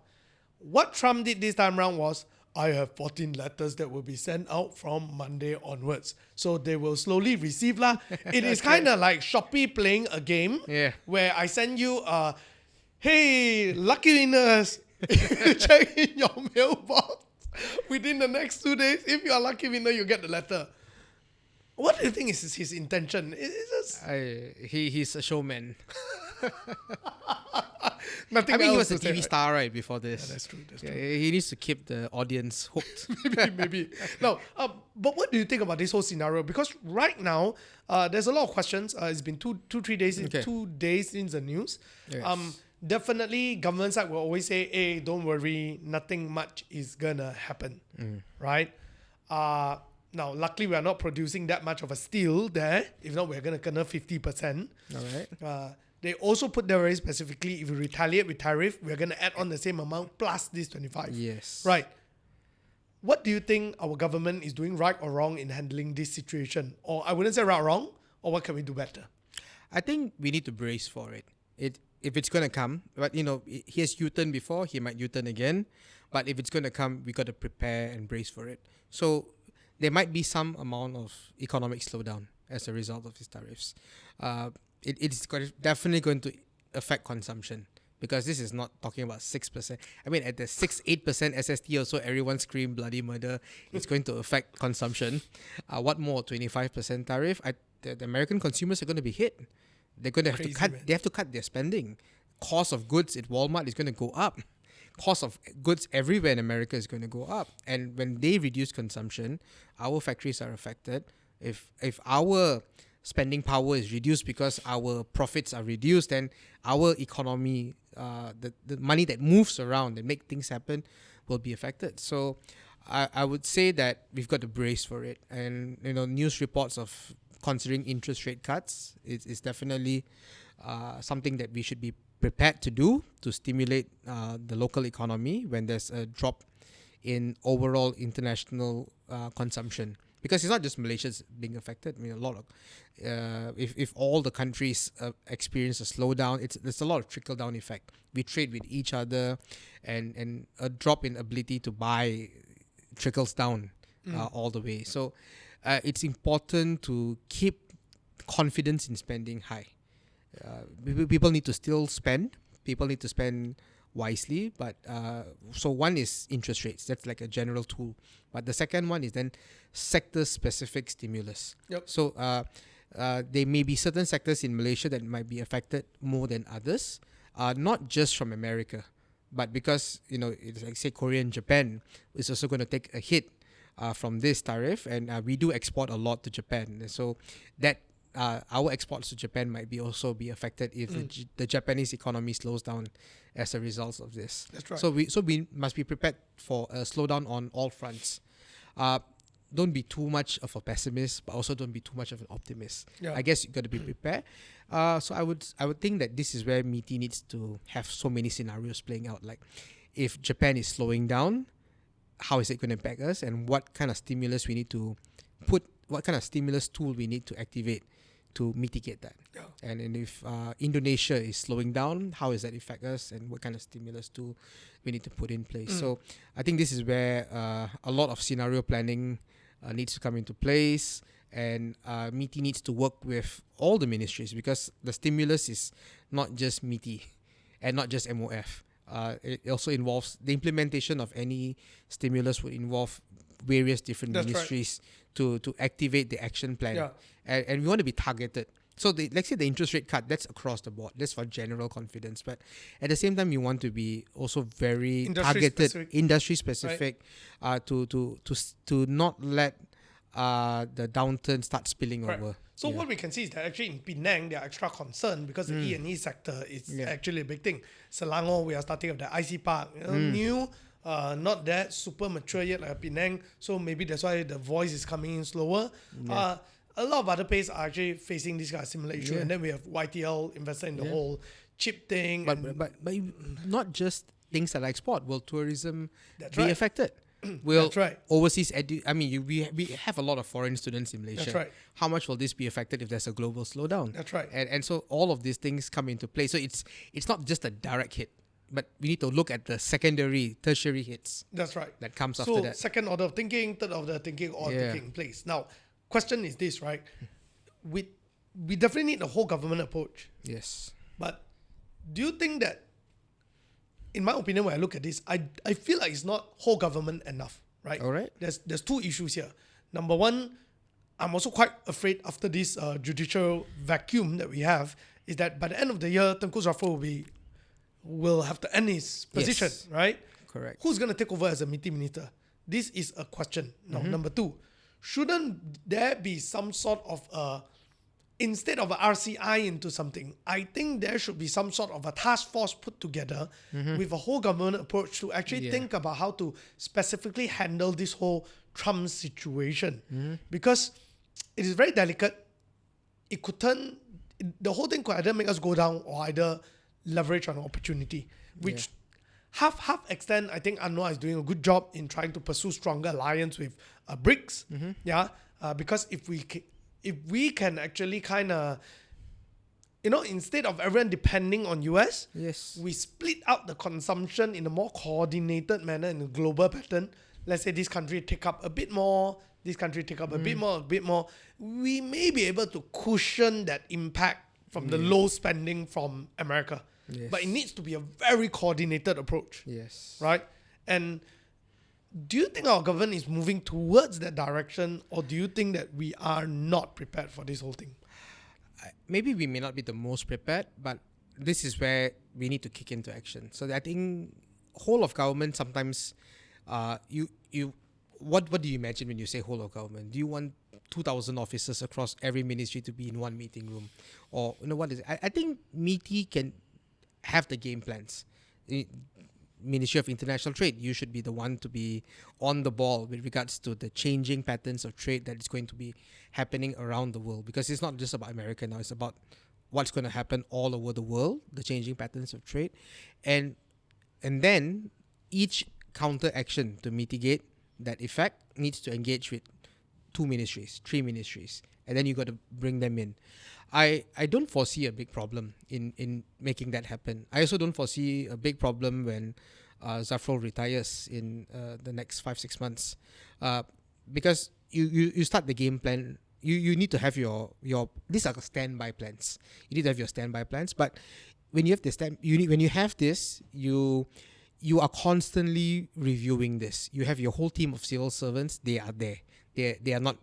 What Trump did this time around was, I have 14 letters that will be sent out from Monday onwards. So they will slowly receive lah. It is kind of like Shopee playing a game where I send you, hey, lucky winners, check in your mailbox within the next 2 days. If you are lucky winner, you get the letter. What do you think is his intention? He's a showman. Nothing I mean, he was else a to say, TV right? star right before this. That's true. He needs to keep the audience hooked. maybe. Now, but what do you think about this whole scenario? Because right now, there's a lot of questions. It's been 2-3 days, 2 days since the news. Yes. Definitely, government side will always say, "Hey, don't worry, nothing much is gonna happen," right? Now, luckily, we are not producing that much of a steel there. If not, we're gonna kena 50%. All right. They also put there very specifically, if we retaliate with tariff, we're gonna add on the same amount plus this 25. Yes. Right. What do you think our government is doing right or wrong in handling this situation? Or I wouldn't say right or wrong, or what can we do better? I think we need to brace for it. If it's going to come, but he has U-turned before, he might U-turn again. But if it's going to come, we got to prepare and brace for it. So there might be some amount of economic slowdown as a result of these tariffs. It's definitely going to affect consumption because this is not talking about 6%. I mean, at the 6-8% SST also, everyone scream bloody murder. It's going to affect consumption. What more, 25% tariff? The American consumers are going to be hit. They're going to have to cut. Man. They have to cut their spending. Cost of goods at Walmart is going to go up. Cost of goods everywhere in America is going to go up. And when they reduce consumption, our factories are affected. If our spending power is reduced because our profits are reduced, then our economy, the money that moves around and make things happen, will be affected. So I would say that we've got to brace for it. And news reports of considering interest rate cuts is definitely something that we should be prepared to do to stimulate the local economy when there's a drop in overall international consumption. Because it's not just Malaysia's being affected. I mean, a lot of if all the countries experience a slowdown, there's a lot of trickle down effect. We trade with each other, and a drop in ability to buy trickles down all the way. So it's important to keep confidence in spending high. People need to still spend. People need to spend wisely, but so one is interest rates. That's like a general tool. But the second one is then sector-specific stimulus. Yep. So there may be certain sectors in Malaysia that might be affected more than others, not just from America, but because it's like say Korea and Japan is also going to take a hit from this tariff, and we do export a lot to Japan, and so that our exports to Japan might also be affected if the Japanese economy slows down as a result of this. That's right. So we must be prepared for a slowdown on all fronts. Don't be too much of a pessimist, but also don't be too much of an optimist. Yeah. I guess you got to be prepared. So I would think that this is where MITI needs to have so many scenarios playing out. Like, if Japan is slowing down, how is it going to impact us, and what kind of stimulus we need to put, what kind of stimulus tool we need to activate to mitigate that. Yeah. And if Indonesia is slowing down, how does that affect us, and what kind of stimulus tool we need to put in place. So I think this is where a lot of scenario planning needs to come into place, and MITI needs to work with all the ministries, because the stimulus is not just MITI and not just MOF. It also involves the implementation of any stimulus would involve various different ministries to activate the action plan. Yeah. And we want to be targeted. So let's say the interest rate cut, that's across the board. That's for general confidence. But at the same time, you want to be also very targeted, industry specific, to not let the downturn start spilling over. So what we can see is that actually in Penang, they are extra concerned because the E&E sector is actually a big thing. Selangor, we are starting with the IC Park, new, not that super mature yet like Penang. So maybe that's why the voice is coming in slower. A lot of other places are actually facing this kind of similar issue. And then we have YTL invested in the whole chip thing. But not just things that are export. Will tourism be affected? Will overseas we have a lot of foreign students in Malaysia. That's right. How much will this be affected if there's a global slowdown? That's right. And so all of these things come into play. So it's not just a direct hit, but we need to look at the secondary, tertiary hits. That's right. That comes after that. So second order of thinking, third order of thinking, all taking place. Now, question is this, right? We definitely need a whole government approach. Yes. But do you think that, in my opinion, when I look at this, I feel like it's not whole government enough, right? All right. There's two issues here. Number one, I'm also quite afraid after this judicial vacuum that we have, is that by the end of the year, Tengku Zafrul will have to end his position, right? Correct. Who's going to take over as a MITI minister? This is a question. Now, number two, shouldn't there be some sort of instead of a RCI into something, I think there should be some sort of a task force put together with a whole government approach to actually think about how to specifically handle this whole Trump situation. Because it is very delicate. It could turn, the whole thing could either make us go down or either leverage on an opportunity, which half extent, I think Anwar is doing a good job in trying to pursue stronger alliance with BRICS. Because if we can actually kind of, instead of everyone depending on US, we split out the consumption in a more coordinated manner in a global pattern. Let's say this country take up a bit more, this country take up a bit more. We may be able to cushion that impact from the low spending from America. But it needs to be a very coordinated approach. Right? And do you think our government is moving towards that direction, or do you think that we are not prepared for this whole thing? Maybe we may not be the most prepared, but this is where we need to kick into action. So I think whole of government sometimes, what do you imagine when you say whole of government? Do you want 2,000 officers across every ministry to be in one meeting room, or what is it? I think MITI can have the game plans. Ministry of International Trade, you should be the one to be on the ball with regards to the changing patterns of trade that is going to be happening around the world, because it's not just about America now, it's about what's going to happen all over the world, the changing patterns of trade. And then each counter action to mitigate that effect needs to engage with 2 ministries, 3 ministries, and then you got to bring them in. I don't foresee a big problem in making that happen. I also don't foresee a big problem when Zafrul retires in the next 5-6 months, because you start the game plan. You need to have your these are standby plans. You need to have your standby plans, but when you have this when you have this, you are constantly reviewing this. You have your whole team of civil servants. They are there. They are not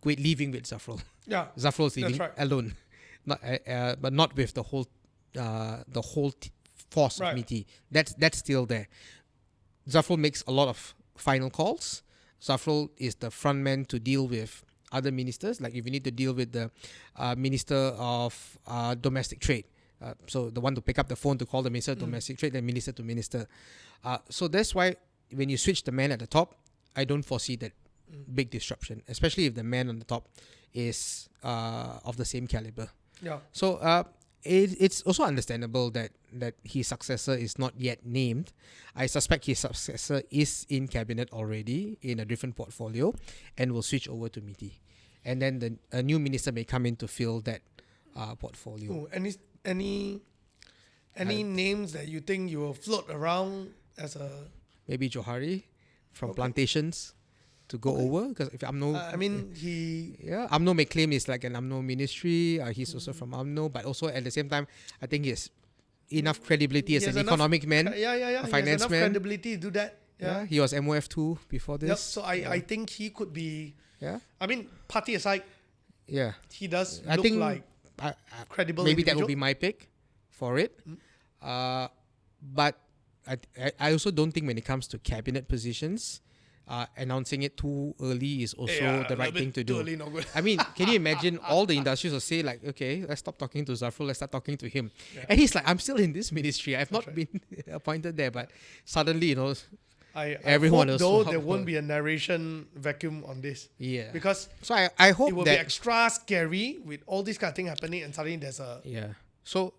leaving with Zafrul. Yeah, Zafrul's leaving right. alone, but not with the whole force Right. of MITI. That's still there. Zafrul makes a lot of final calls. Zafrul is the front man to deal with other ministers. Like if you need to deal with the Minister of Domestic Trade, so the one to pick up the phone to call the Minister of Domestic Trade, then minister to minister. So that's why when you switch the man at the top, I don't foresee that big disruption, especially if the man on the top is of the same caliber. Yeah. So it's also understandable that his successor is not yet named. I suspect his successor is in cabinet already in a different portfolio and will switch over to MITI. And then a new minister may come in to fill that portfolio. Ooh, any names that you think you will float around as a... Maybe Johari from Plantations to go over, because if UMNO... UMNO may claim it's like an UMNO ministry. He's also from UMNO, but also at the same time, I think he has enough credibility as an economic man, a He has finance enough man. credibility to do that. Yeah. He was MOF2 before this. Yep. So I think he could be... Yeah. I mean, party aside, Yeah. he does I look think like credible maybe that individual. will be my pick for it. But I also don't think when it comes to cabinet positions, announcing it too early is also the right thing to do. Early, not good. I mean, can you imagine all the industries will say like, okay, let's stop talking to Zafrul, let's start talking to him. Yeah. And he's like, I'm still in this ministry. I've not been appointed there. But suddenly, I everyone hope else though will there help won't her. be a narration vacuum on this. Yeah. Because So I hope it will be that... extra scary with all these kind of thing happening and suddenly there's a... Yeah. So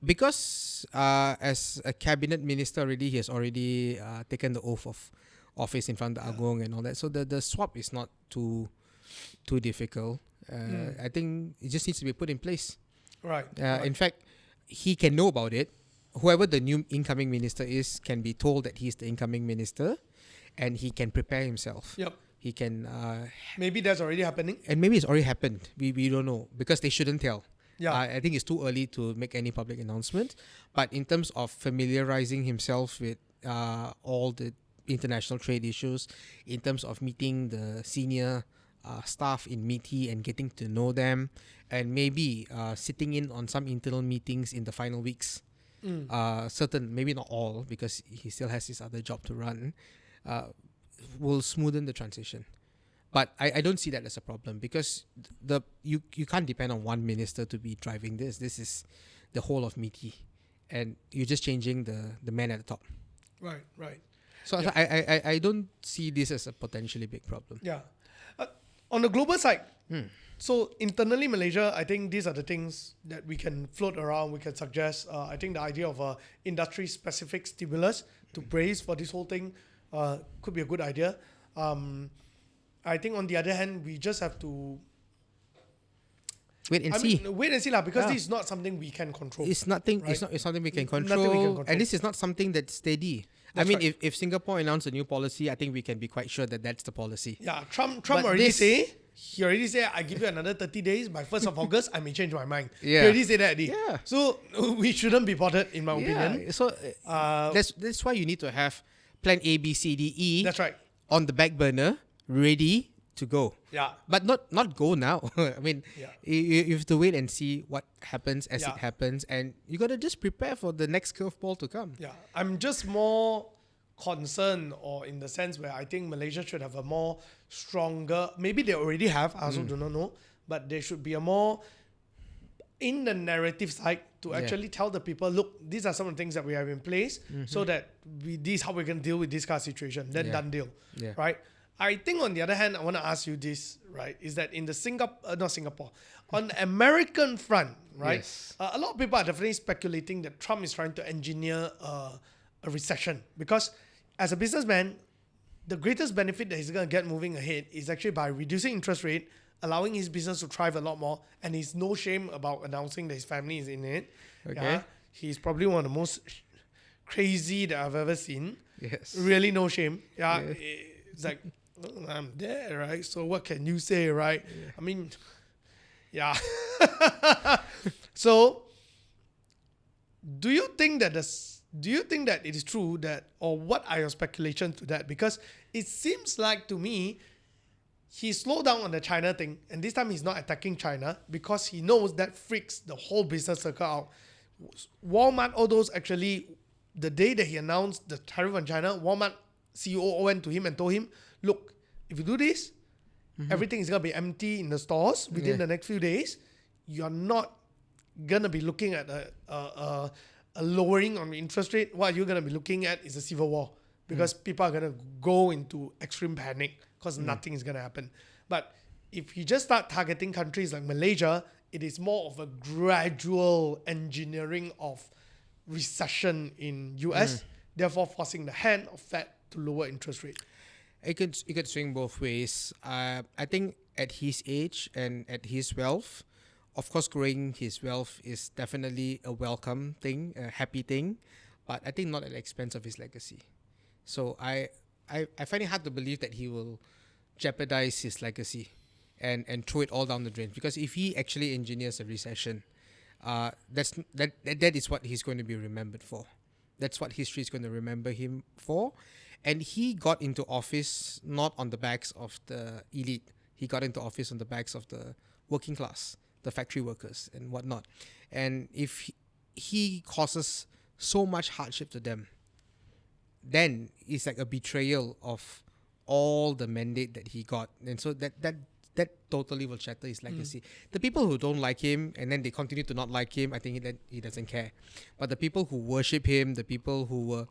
because as a cabinet minister already, he has already taken the oath of office in front of the Agong and all that. So the swap is not too difficult. I think it just needs to be put in place. Right. In fact, he can know about it. Whoever the new incoming minister is can be told that he's the incoming minister, and he can prepare himself. Yep. He can, Maybe that's already happening. and maybe it's already happened. We don't know because they shouldn't tell. Yeah. I think it's too early to make any public announcement. But in terms of familiarizing himself with all the international trade issues, in terms of meeting the senior staff in MITI and getting to know them, and maybe sitting in on some internal meetings in the final weeks. Maybe not all, because he still has his other job to run, will smoothen the transition. But I don't see that as a problem, because you can't depend on one minister to be driving this. This is the whole of MITI, and you're just changing the man at the top. Right. Right. So I don't see this as a potentially big problem. Yeah. On the global side, so internally Malaysia, I think these are the things that we can float around, we can suggest. I think the idea of a industry-specific stimulus to brace for this whole thing could be a good idea. I think on the other hand, we just have to Wait and see. wait and see lah, because this is not something we can control. It's nothing. Right. It's something we can Nothing control, we can control. and this is not something that's steady. That's I mean, right. if Singapore announced a new policy, I think we can be quite sure that that's the policy. Yeah, Trump But already this- he already said, I give you another 30 days. By 1st of August, I may change my mind. Yeah. He already said that already. Yeah. So we shouldn't be bothered, in my opinion. Yeah. So that's why you need to have plan A, B, C, D, E That's right. on the back burner, ready to go. Yeah. But not go now. I mean, Yeah. you have to wait and see what happens as Yeah. it happens, and you got to just prepare for the next curveball to come. Yeah. I'm just more concerned, or in the sense where I think Malaysia should have a more stronger, maybe they already have, I also do not know, but there should be a more in the narrative side to actually tell the people, look, these are some of the things that we have in place, so that this is how we're going to deal with this kind of situation. Then Yeah. done deal. Yeah. Right? I think on the other hand, I want to ask you this, right? Is that in the not Singapore, on the American front, right? Yes. A lot of people are definitely speculating that Trump is trying to engineer a recession, because as a businessman, the greatest benefit that he's going to get moving ahead is actually by reducing interest rate, allowing his business to thrive a lot more, and he's no shame about announcing that his family is in it. Okay. Yeah, he's probably one of the most crazy that I've ever seen. Yes. Really no shame. Yeah, Yeah. it's like, "Oh, I'm there, right? So what can you say, right?" Yeah. I mean, yeah. So, do you think that it is true that, or what are your speculations to that? Because it seems like to me, he slowed down on the China thing, and this time he's not attacking China because he knows that freaks the whole business circle out. Walmart, all those actually, the day that he announced the tariff on China, Walmart CEO went to him and told him, look, if you do this, everything is going to be empty in the stores within the next few days. You're not going to be looking at a lowering on the interest rate. What you're going to be looking at is a civil war because people are going to go into extreme panic because nothing is going to happen. But if you just start targeting countries like Malaysia, it is more of a gradual engineering of recession in US, therefore forcing the hand of Fed to lower interest rate. It could swing both ways. I think at his age and at his wealth, of course, growing his wealth is definitely a welcome thing, a happy thing, but I think not at the expense of his legacy. So I find it hard to believe that he will jeopardize his legacy and throw it all down the drain. Because if he actually engineers a recession, that is what he's going to be remembered for. That's what history is going to remember him for. And he got into office not on the backs of the elite. He got into office on the backs of the working class, the factory workers and whatnot. And if he causes so much hardship to them, then it's like a betrayal of all the mandate that he got. And so that totally will shatter his legacy. The people who don't like him and then they continue to not like him, I think that he doesn't care. But the people who worship him, the people who were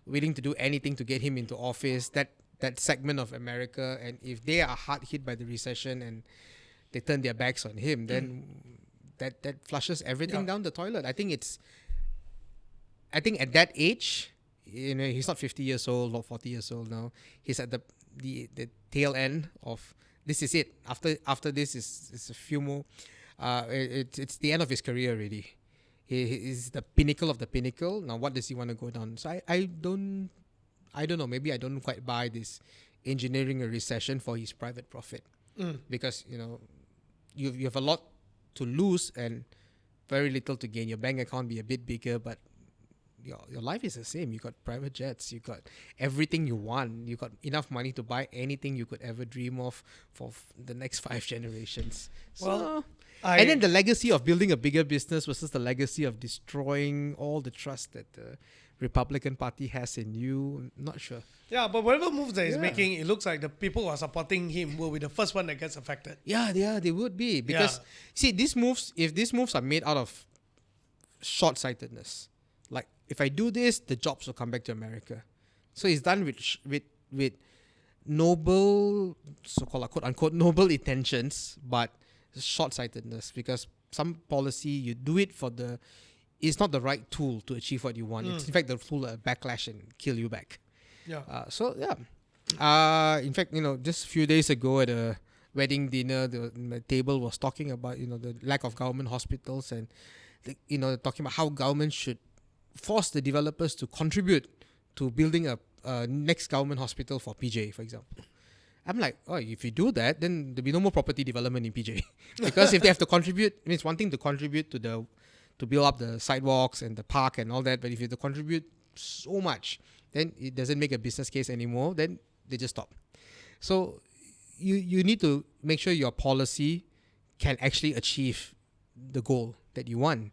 willing to do anything to get him into office, that segment of America, and if they are hard hit by the recession and they turn their backs on him, then that flushes everything down the toilet. I think at that age, he's not 50 years old or 40 years old now. He's at the tail end of, this is it. After this is a few more. It's the end of his career already. He is the pinnacle of the pinnacle. Now, what does he want to go down? So I don't know. Maybe I don't quite buy this engineering a recession for his private profit, because you have a lot to lose and very little to gain. Your bank account be a bit bigger, but your life is the same. You got private jets. You got everything you want. You got enough money to buy anything you could ever dream of for the next 5 generations. Well, and then the legacy of building a bigger business versus the legacy of destroying all the trust that the Republican Party has in you. I'm not sure. Yeah, but whatever moves that he's making, it looks like the people who are supporting him will be the first one that gets affected. Yeah, they would be. Because, see, if these moves are made out of short-sightedness, like, if I do this, the jobs will come back to America. So it's done with noble, so-called quote-unquote noble intentions, but short-sightedness, because some policy, you do it it's not the right tool to achieve what you want. It's in fact the tool will backlash and kill you back. Yeah. In fact, just a few days ago at a wedding dinner, the table was talking about, the lack of government hospitals and, talking about how government should force the developers to contribute to building a next government hospital for PJ, for example. I'm like, if you do that, then there'll be no more property development in PJ. Because if they have to contribute, it's one thing to contribute to build up the sidewalks and the park and all that, but if you have to contribute so much, then it doesn't make a business case anymore, then they just stop. So you need to make sure your policy can actually achieve the goal that you want.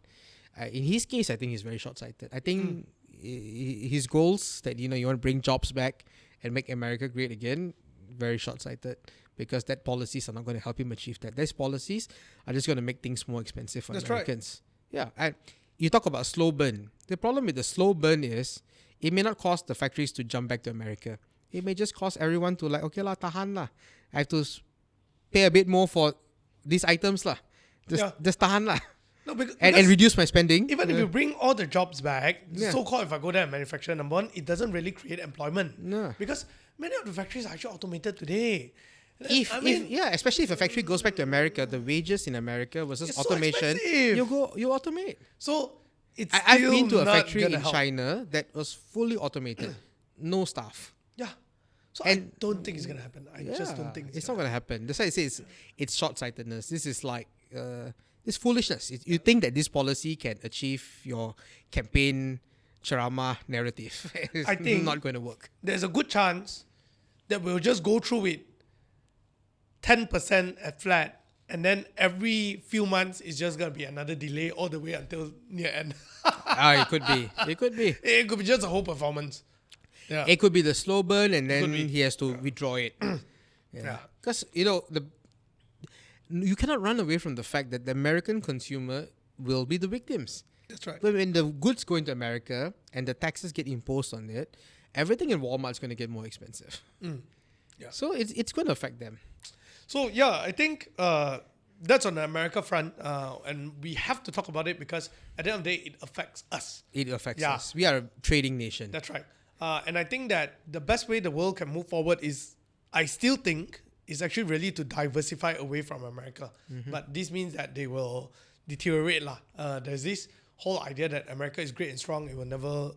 In his case, I think he's very short-sighted. I think his goals that, you want to bring jobs back and make America great again, very short-sighted, because that policies are not going to help him achieve that. Those policies are just going to make things more expensive for Americans. Right. Yeah, and you talk about slow burn. The problem with the slow burn is it may not cause the factories to jump back to America. It may just cause everyone to okay lah, tahan lah. I have to pay a bit more for these items lah. Just tahan lah. No, because and reduce my spending. even if you bring all the jobs back, Yeah. so-called if I go there and manufacture, number one, it doesn't really create employment. No. Because many of the factories are actually automated today. Especially if a factory goes back to America, the wages in America versus It's so automation, expensive. you automate. So it's I've still been to a not factory gonna in help. China that was fully automated, no staff. Yeah. So And- I don't think it's gonna happen. I just don't think it's not going to happen. That's why I say it's short-sightedness. This is like it's foolishness. You think that this policy can achieve your campaign ceramah narrative. It's I think- not going to work. There's a good chance that we'll just go through it 10% at flat, and then every few months it's just gonna be another delay all the way until near end. It could be. It could be. It could be just a whole performance. Yeah. It could be the slow burn, and Could then be. he has to withdraw it. Yeah. Because you cannot run away from the fact that the American consumer will be the victims. That's right. When the goods go into America and the taxes get imposed on it, everything in Walmart is going to get more expensive. Yeah. So it's going to affect them. So yeah, I think that's on the America front, and we have to talk about it because at the end of the day, it affects us. It affects Yeah. us. We are a trading nation. That's right. And I think that the best way the world can move forward is, I still think, is actually really to diversify away from America. But this means that they will deteriorate. There's this whole idea that America is great and strong, it will never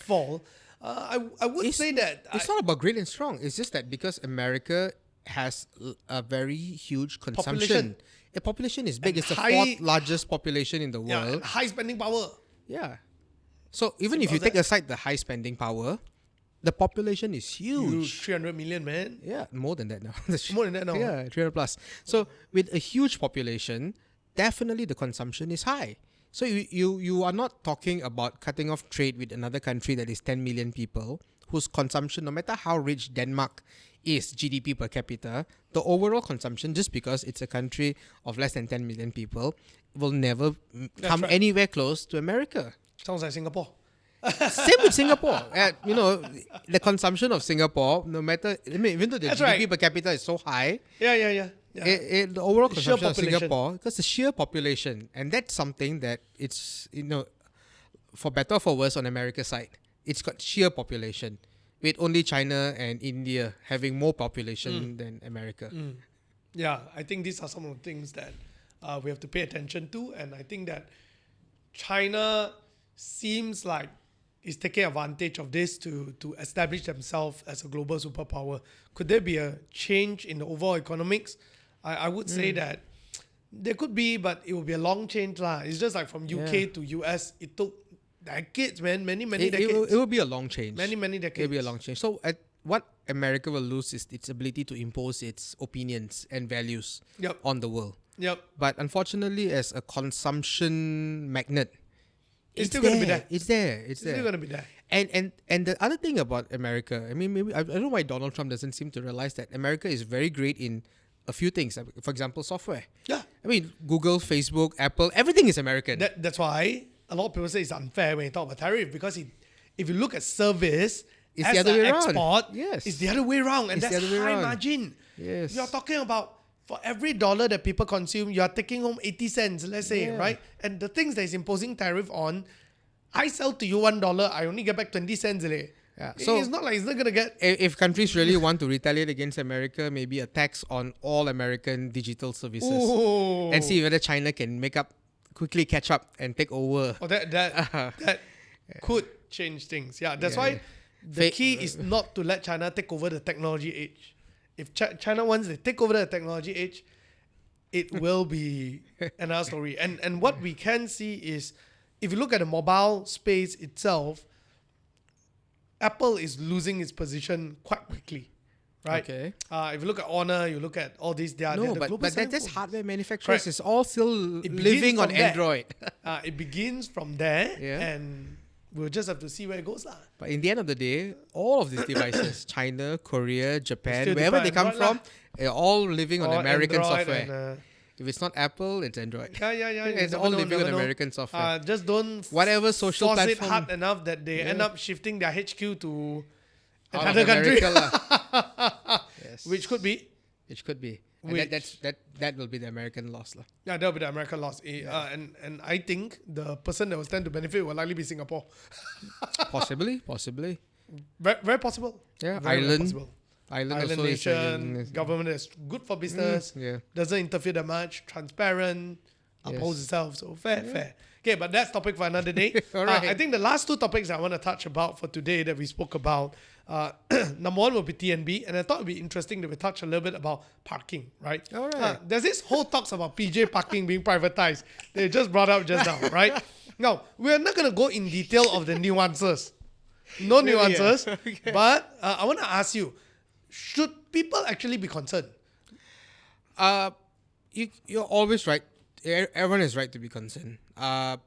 fall. I would say that... It's not about great and strong. It's just that because America has a very huge consumption. Population. The population is big. And It's the high- fourth largest population in the yeah, world. and high spending power. Yeah. So even if Simple you as take that. aside the high spending power, the population is huge. 300 million, man. Yeah, more than that now. More than that now. Yeah, 300 plus. So with a huge population, definitely the consumption is high. So you are not talking about cutting off trade with another country that is 10 million people, whose consumption, no matter how rich Denmark is GDP per capita, the overall consumption, just because it's a country of less than 10 million people, will never come right. anywhere close to America. Sounds like Singapore. Same with Singapore. The consumption of Singapore, no matter, even though the That's GDP right. per capita is so high, Yeah. the overall The sheer consumption of population. Singapore, because the sheer population, and that's something that it's, for better or for worse on America's side, it's got sheer population, with only China and India having more population than America. Yeah, I think these are some of the things that we have to pay attention to. And I think that China seems like is taking advantage of this to establish themselves as a global superpower. Could there be a change in the overall economics? I would say that there could be, but it will be a long change. It's just like from UK to US, it took decades, man. Many decades. It will be a long change. Many decades. It will be a long change. So what America will lose is its ability to impose its opinions and values Yep. on the world. Yep. But unfortunately, as a consumption magnet, It's still gonna be there. It's there. It's It's there. still going to be there. And the other thing about America, I mean, maybe I don't know why Donald Trump doesn't seem to realize that America is very great in a few things. For example, software. Yeah. I mean, Google, Facebook, Apple, everything is American. That's why a lot of people say it's unfair when you talk about tariff, because if you look at service, It's as the other an way around. export, Yes. it's the other way around, and It's the that's other way high around. margin. Yes. You're talking about for every dollar that people consume, you are taking home 80 cents, let's say, Yeah. right? And the things that is imposing tariff on, I sell to you $1, I only get back 20 cents. Yeah. So it's not like it's not gonna get. if countries really want to retaliate against America, maybe a tax on all American digital services, Ooh. and see whether China can quickly catch up and take over. Oh, that could change things. Yeah, that's Yeah. why the key is not to let China take over the technology age. If China wants to take over the technology age, it will be another story. And what we can see is, if you look at the mobile space itself, Apple is losing its position quite quickly, right? Okay. If you look at Honor, you look at all these. They're No, the global but that's selling hardware phones. manufacturers. Correct. It's all still It begins living on from there. Android. It begins from there, Yeah. and we'll just have to see where it goes. But in the end of the day, all of these devices, China, Korea, Japan, Still wherever they depend come on from, they're all living on Or American Android software. and, If it's not Apple, it's Android. yeah. It's You all never living know, on never know. American software. Just don't Whatever social force it platform. hard enough that they end up shifting their HQ to Out another of country, America lah. Yes. which could be. Which could be. And that will be the American loss, lah. Yeah, that'll be the American loss. And I think the person that will stand to benefit will likely be Singapore. Possibly. Very, very possible. Yeah, very Ireland. Possible. Island also nation, government is good for business, doesn't interfere that much, transparent, upholds itself. So fair. Okay, but that's topic for another day. All right. I think the last two topics I want to touch about for today that we spoke about, number one will be TNB, and I thought it would be interesting that we touch a little bit about parking, right? All right. There's this whole talks about PJ parking being privatized. They just brought up just now, right? Now, we're not going to go in detail of the nuances. No nuances. Okay. But I want to ask you, should people actually be concerned? You're always right. Everyone is right to be concerned. I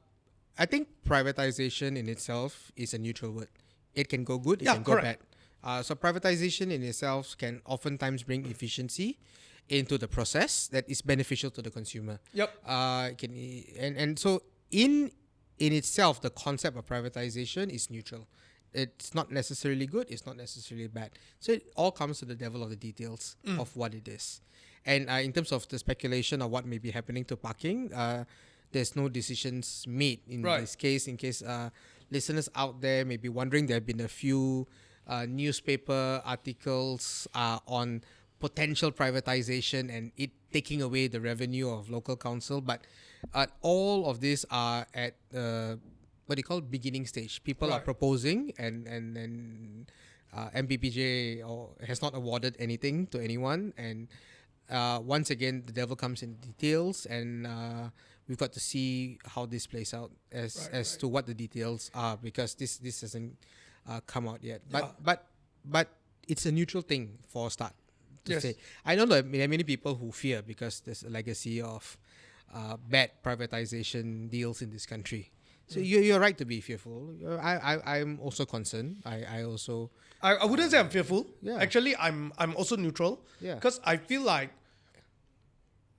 think privatization in itself is a neutral word. It can go good, it can go bad. So privatization in itself can oftentimes bring efficiency into the process that is beneficial to the consumer. Yep. So in itself, the concept of privatization is neutral. It's not necessarily good, it's not necessarily bad. So it all comes to the devil of the details of what it is. And in terms of the speculation of what may be happening to parking, there's no decisions made in this case. In case listeners out there may be wondering, there have been a few newspaper articles on potential privatization and it taking away the revenue of local council. But all of these are at beginning stage. People are proposing and MPPJ has not awarded anything to anyone. And once again, the devil comes in details, and we've got to see how this plays out as to what the details are, because this hasn't come out yet. But it's a neutral thing for a start to say. I know that there are many people who fear because there's a legacy of bad privatization deals in this country. So you're right to be fearful. I'm also concerned. I wouldn't say I'm fearful. Yeah. Actually, I'm also neutral. Yeah. Because I feel like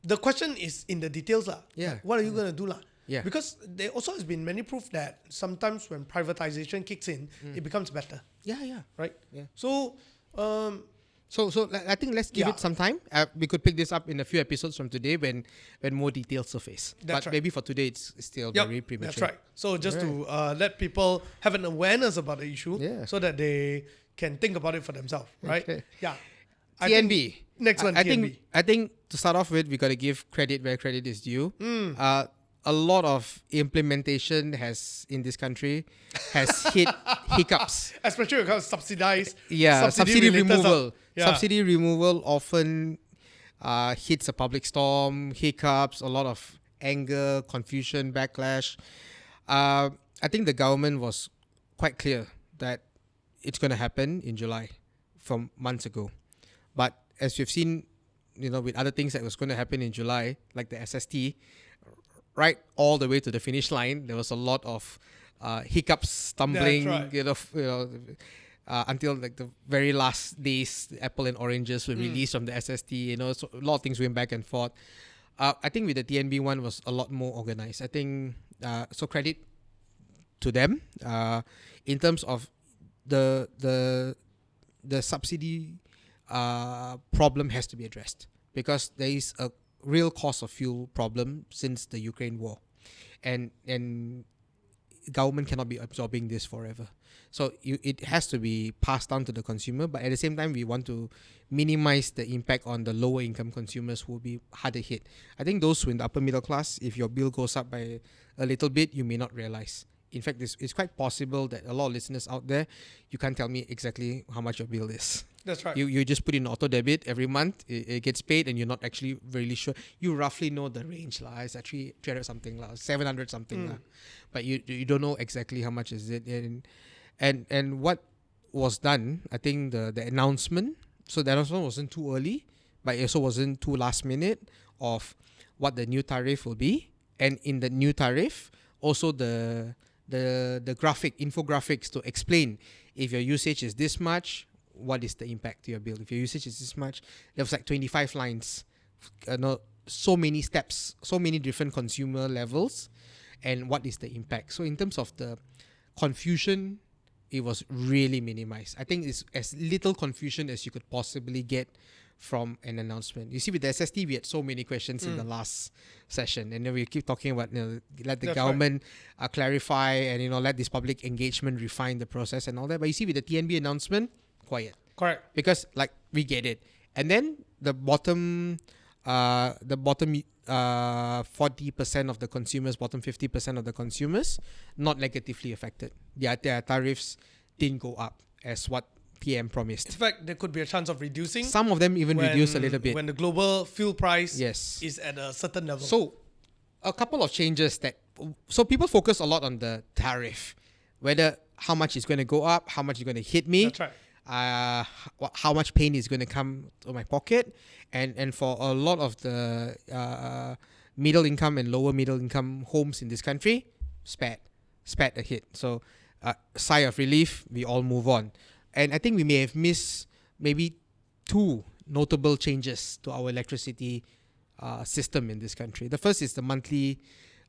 the question is in the details lah. Yeah. Like, what are you gonna do lah? Yeah. Because there also has been many proof that sometimes when privatization kicks in, it becomes better. Yeah. Right. Yeah. So. So I think let's give it some time. We could pick this up in a few episodes from today when more details surface. But maybe for today it's still very premature. That's right. So just to let people have an awareness about the issue, so that they can think about it for themselves, right? Okay. Yeah. TNB. Next one. I think to start off with, we got to give credit where credit is due. A lot of implementation in this country has hit hiccups. Especially because subsidized. Yeah, subsidy removal. Subsidy removal often hits a public storm, hiccups, a lot of anger, confusion, backlash. I think the government was quite clear that it's going to happen in July from months ago. But as you've seen, with other things that was going to happen in July, like the SST, right all the way to the finish line, there was a lot of hiccups, stumbling, until like the very last days, the apple and oranges were released from the SST. So a lot of things went back and forth. I think with the TNB one was a lot more organized. I think so. Credit to them in terms of the subsidy problem has to be addressed, because there is a real cost of fuel problem since the Ukraine war, and government cannot be absorbing this forever. So it has to be passed down to the consumer, but at the same time we want to minimize the impact on the lower income consumers who will be harder hit. I think those who in the upper middle class, if your bill goes up by a little bit, you may not realize. In fact, it's quite possible that a lot of listeners out there, you can't tell me exactly how much your bill is. That's right. You just put in auto debit every month, it gets paid, and you're not actually really sure. You roughly know the range lah. It's actually 300 something lah, 700 something lah. But you don't know exactly how much is it. And what was done, I think the announcement. So the announcement wasn't too early, but it also wasn't too last minute of what the new tariff will be. And in the new tariff, also the infographics to explain if your usage is this much, what is the impact to your bill. If your usage is this much, there was like 25 lines, so many steps, so many different consumer levels, and what is the impact. So in terms of the confusion, it was really minimized. I think it's as little confusion as you could possibly get from an announcement. You see, with the SST, we had so many questions in the last session, and then we keep talking about let the government clarify and let this public engagement refine the process and all that. But you see, with the TNB announcement, quiet. Correct. Because we get it, and then the bottom 40% of the consumers, bottom 50% of the consumers, not negatively affected. Their tariffs didn't go up as what PM promised. In fact, there could be a chance of reducing. Some of them even reduced a little bit. When the global fuel price yes. is at a certain level. So, a couple of changes so people focus a lot on the tariff, whether how much is going to go up, how much is going to hit me. That's right. How much pain is going to come to my pocket, and for a lot of the middle income and lower middle income homes in this country, spat a hit. So sigh of relief, we all move on. And I think we may have missed maybe 2 notable changes to our electricity system in this country. The first is the monthly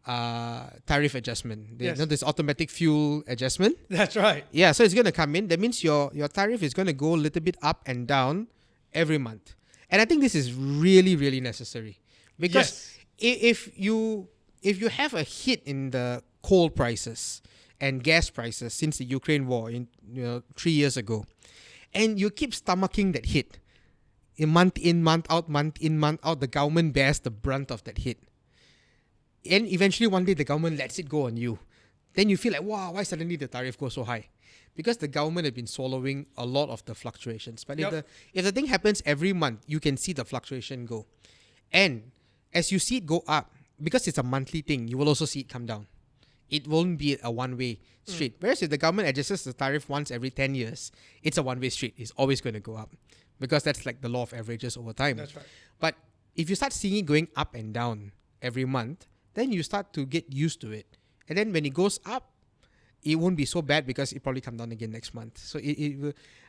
tariff adjustment. This automatic fuel adjustment. That's right. Yeah, so it's going to come in. That means your tariff is going to go a little bit up and down every month. And I think this is really, really necessary. Because if you have a hit in the coal prices and gas prices since the Ukraine war 3 years ago, and you keep stomaching that hit, month in, month out, the government bears the brunt of that hit. And eventually one day the government lets it go on you. Then you feel like, wow, why suddenly the tariff goes so high? Because the government has been swallowing a lot of the fluctuations. But if the thing happens every month, you can see the fluctuation go. And as you see it go up, because it's a monthly thing, you will also see it come down. It won't be a one-way street. Whereas if the government adjusts the tariff once every 10 years, it's a one-way street. It's always going to go up. Because that's like the law of averages over time. That's right. But if you start seeing it going up and down every month, then you start to get used to it. And then when it goes up, it won't be so bad because it probably come down again next month. So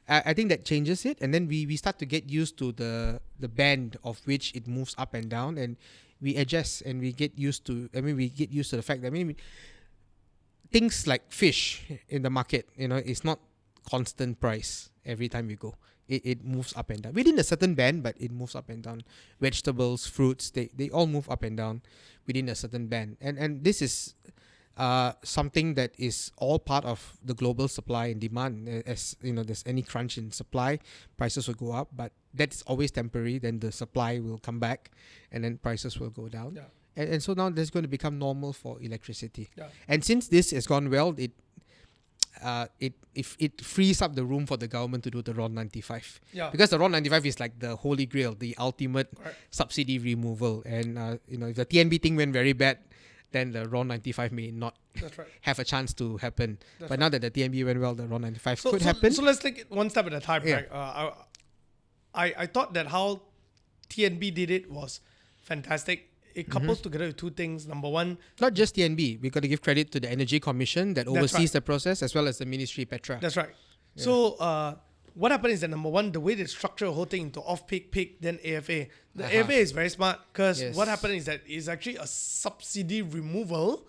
I think that changes it. And then we start to get used to the band of which it moves up and down, and we adjust and we get used to the fact that things like fish in the market, it's not constant price every time you go. It moves up and down within a certain band, but it moves up and down. Vegetables, fruits, they all move up and down within a certain band. And this is something that is all part of the global supply and demand. As there's any crunch in supply, prices will go up, but that's always temporary. Then the supply will come back, and then prices will go down. Yeah. And so now that's going to become normal for electricity. Yeah. And since this has gone well, it frees up the room for the government to do the RON 95. Yeah. Because the RON 95 is like the holy grail, the ultimate subsidy removal. And if the TNB thing went very bad, then the RON 95 may not have a chance to happen. But now that the TNB went well, the RON 95 could happen. So let's take it one step at a time. Yeah. Right? I thought that how TNB did it was fantastic. It couples together with 2 things. Number one, not just TNB. We got to give credit to the Energy Commission that oversees the process, as well as the Ministry Petra. That's right. Yeah. So what happened is that number one, the way they structure the whole thing into off-peak, peak, then AFA. The AFA is very smart because what happened is that it's actually a subsidy removal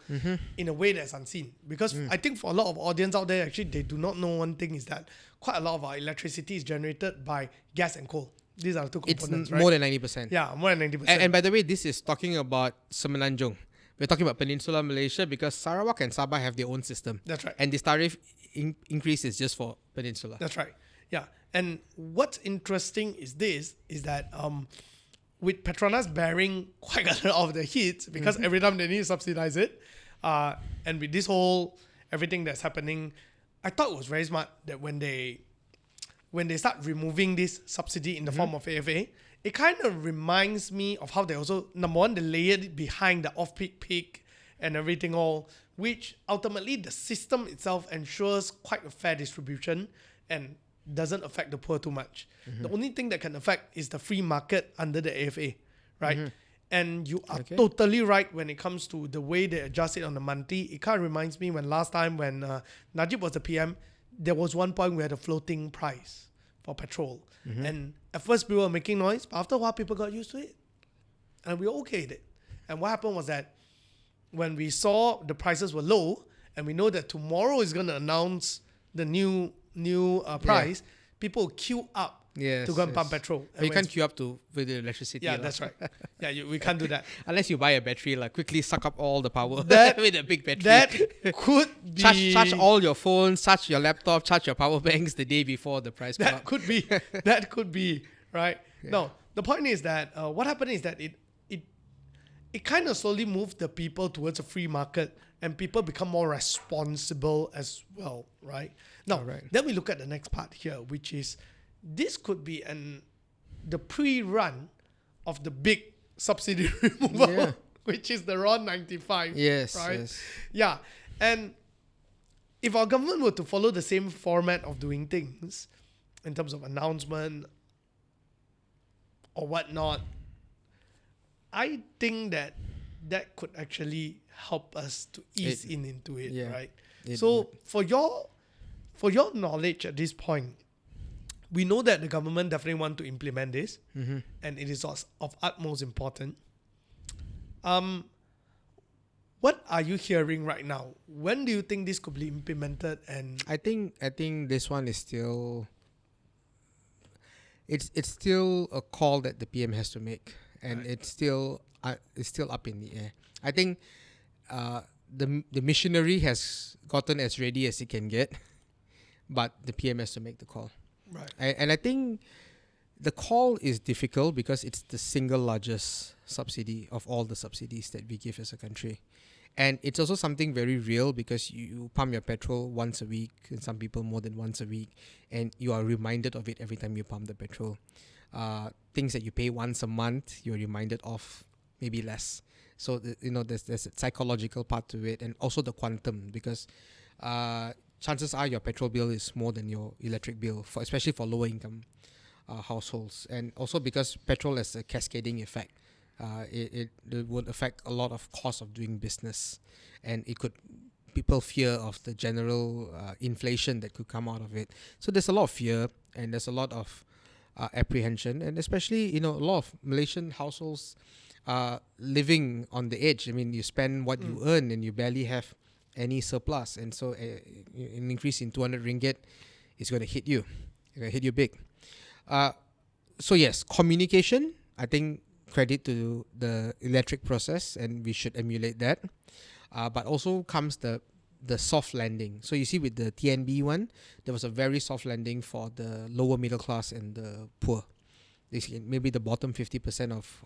in a way that's unseen. Because I think for a lot of audience out there, actually, they do not know one thing is that quite a lot of our electricity is generated by gas and coal. These are the 2 components, it's more than 90%. Yeah, more than 90%. And by the way, this is talking about Semenanjung. We're talking about Peninsular Malaysia because Sarawak and Sabah have their own system. That's right. And this tariff increase is just for Peninsula. That's right. Yeah. And what's interesting is that with Petronas bearing quite a lot of the hits because every time they need to subsidize it, and with this whole everything that's happening, I thought it was very smart that when they start removing this subsidy in the form of AFA, it kind of reminds me of how they also, number one, they layered it behind the off-peak peak and everything all, which ultimately the system itself ensures quite a fair distribution and doesn't affect the poor too much. The only thing that can affect is the free market under the AFA, right? And you are totally right when it comes to the way they adjust it on the monthly. It kind of reminds me when last time when Najib was the PM, there was one point we had a floating price for petrol. And at first people were making noise, but after a while people got used to it. And we okayed it. And what happened was that when we saw the prices were low, and we know that tomorrow is going to announce the new price, people queue up Yes. to go and pump petrol. But you can't queue up to with the electricity. Yeah, lah. that's right. Yeah, we can't do that. Unless you buy a battery, like quickly suck up all the power That- with a big battery. That could be charge all your phones, charge your laptop, charge your power banks the day before the price go that up. could be that could be right. No, the point is that what happened is that it kind of slowly moved the people towards a free market, and people become more responsible as well, right? Now, Alright. then we look at the next part here, which is this could be the pre-run of the big subsidy removal, Yeah. which is the RON 95. Yes, right? yes. Yeah, and if our government were to follow the same format of doing things in terms of announcement or whatnot, I think that could actually help us to ease into it, yeah, right? it So for your knowledge at this point, we know that the government definitely want to implement this, Mm-hmm. and it is of utmost importance. What are you hearing right now? When do you think this could be implemented? And I think this one is still it's still a call that the PM has to make, and Right. it's still up in the air. I think the missionary has gotten as ready as it can get, but the PM has to make the call. right, And I think the call is difficult because it's the single largest subsidy of all the subsidies that we give as a country. And it's also something very real because you pump your petrol once a week, and some people more than once a week, and you are reminded of it every time you pump the petrol. Things that you pay once a month, you're reminded of maybe less. So, there's a psychological part to it, and also the quantum, because chances are your petrol bill is more than your electric bill, especially for lower income households. And also because petrol has a cascading effect. It would affect a lot of cost of doing business, and people fear of the general inflation that could come out of it. So there's a lot of fear, and there's a lot of apprehension, and especially a lot of Malaysian households living on the edge. I mean, you spend what you earn, and you barely have any surplus, and so an increase in 200 ringgit is going to hit you. It's going to hit you big. So yes, communication, I think, credit to the electric process, and we should emulate that. But also comes the soft landing. So you see with the TNB one, there was a very soft landing for the lower middle class and the poor. Maybe the bottom 50% of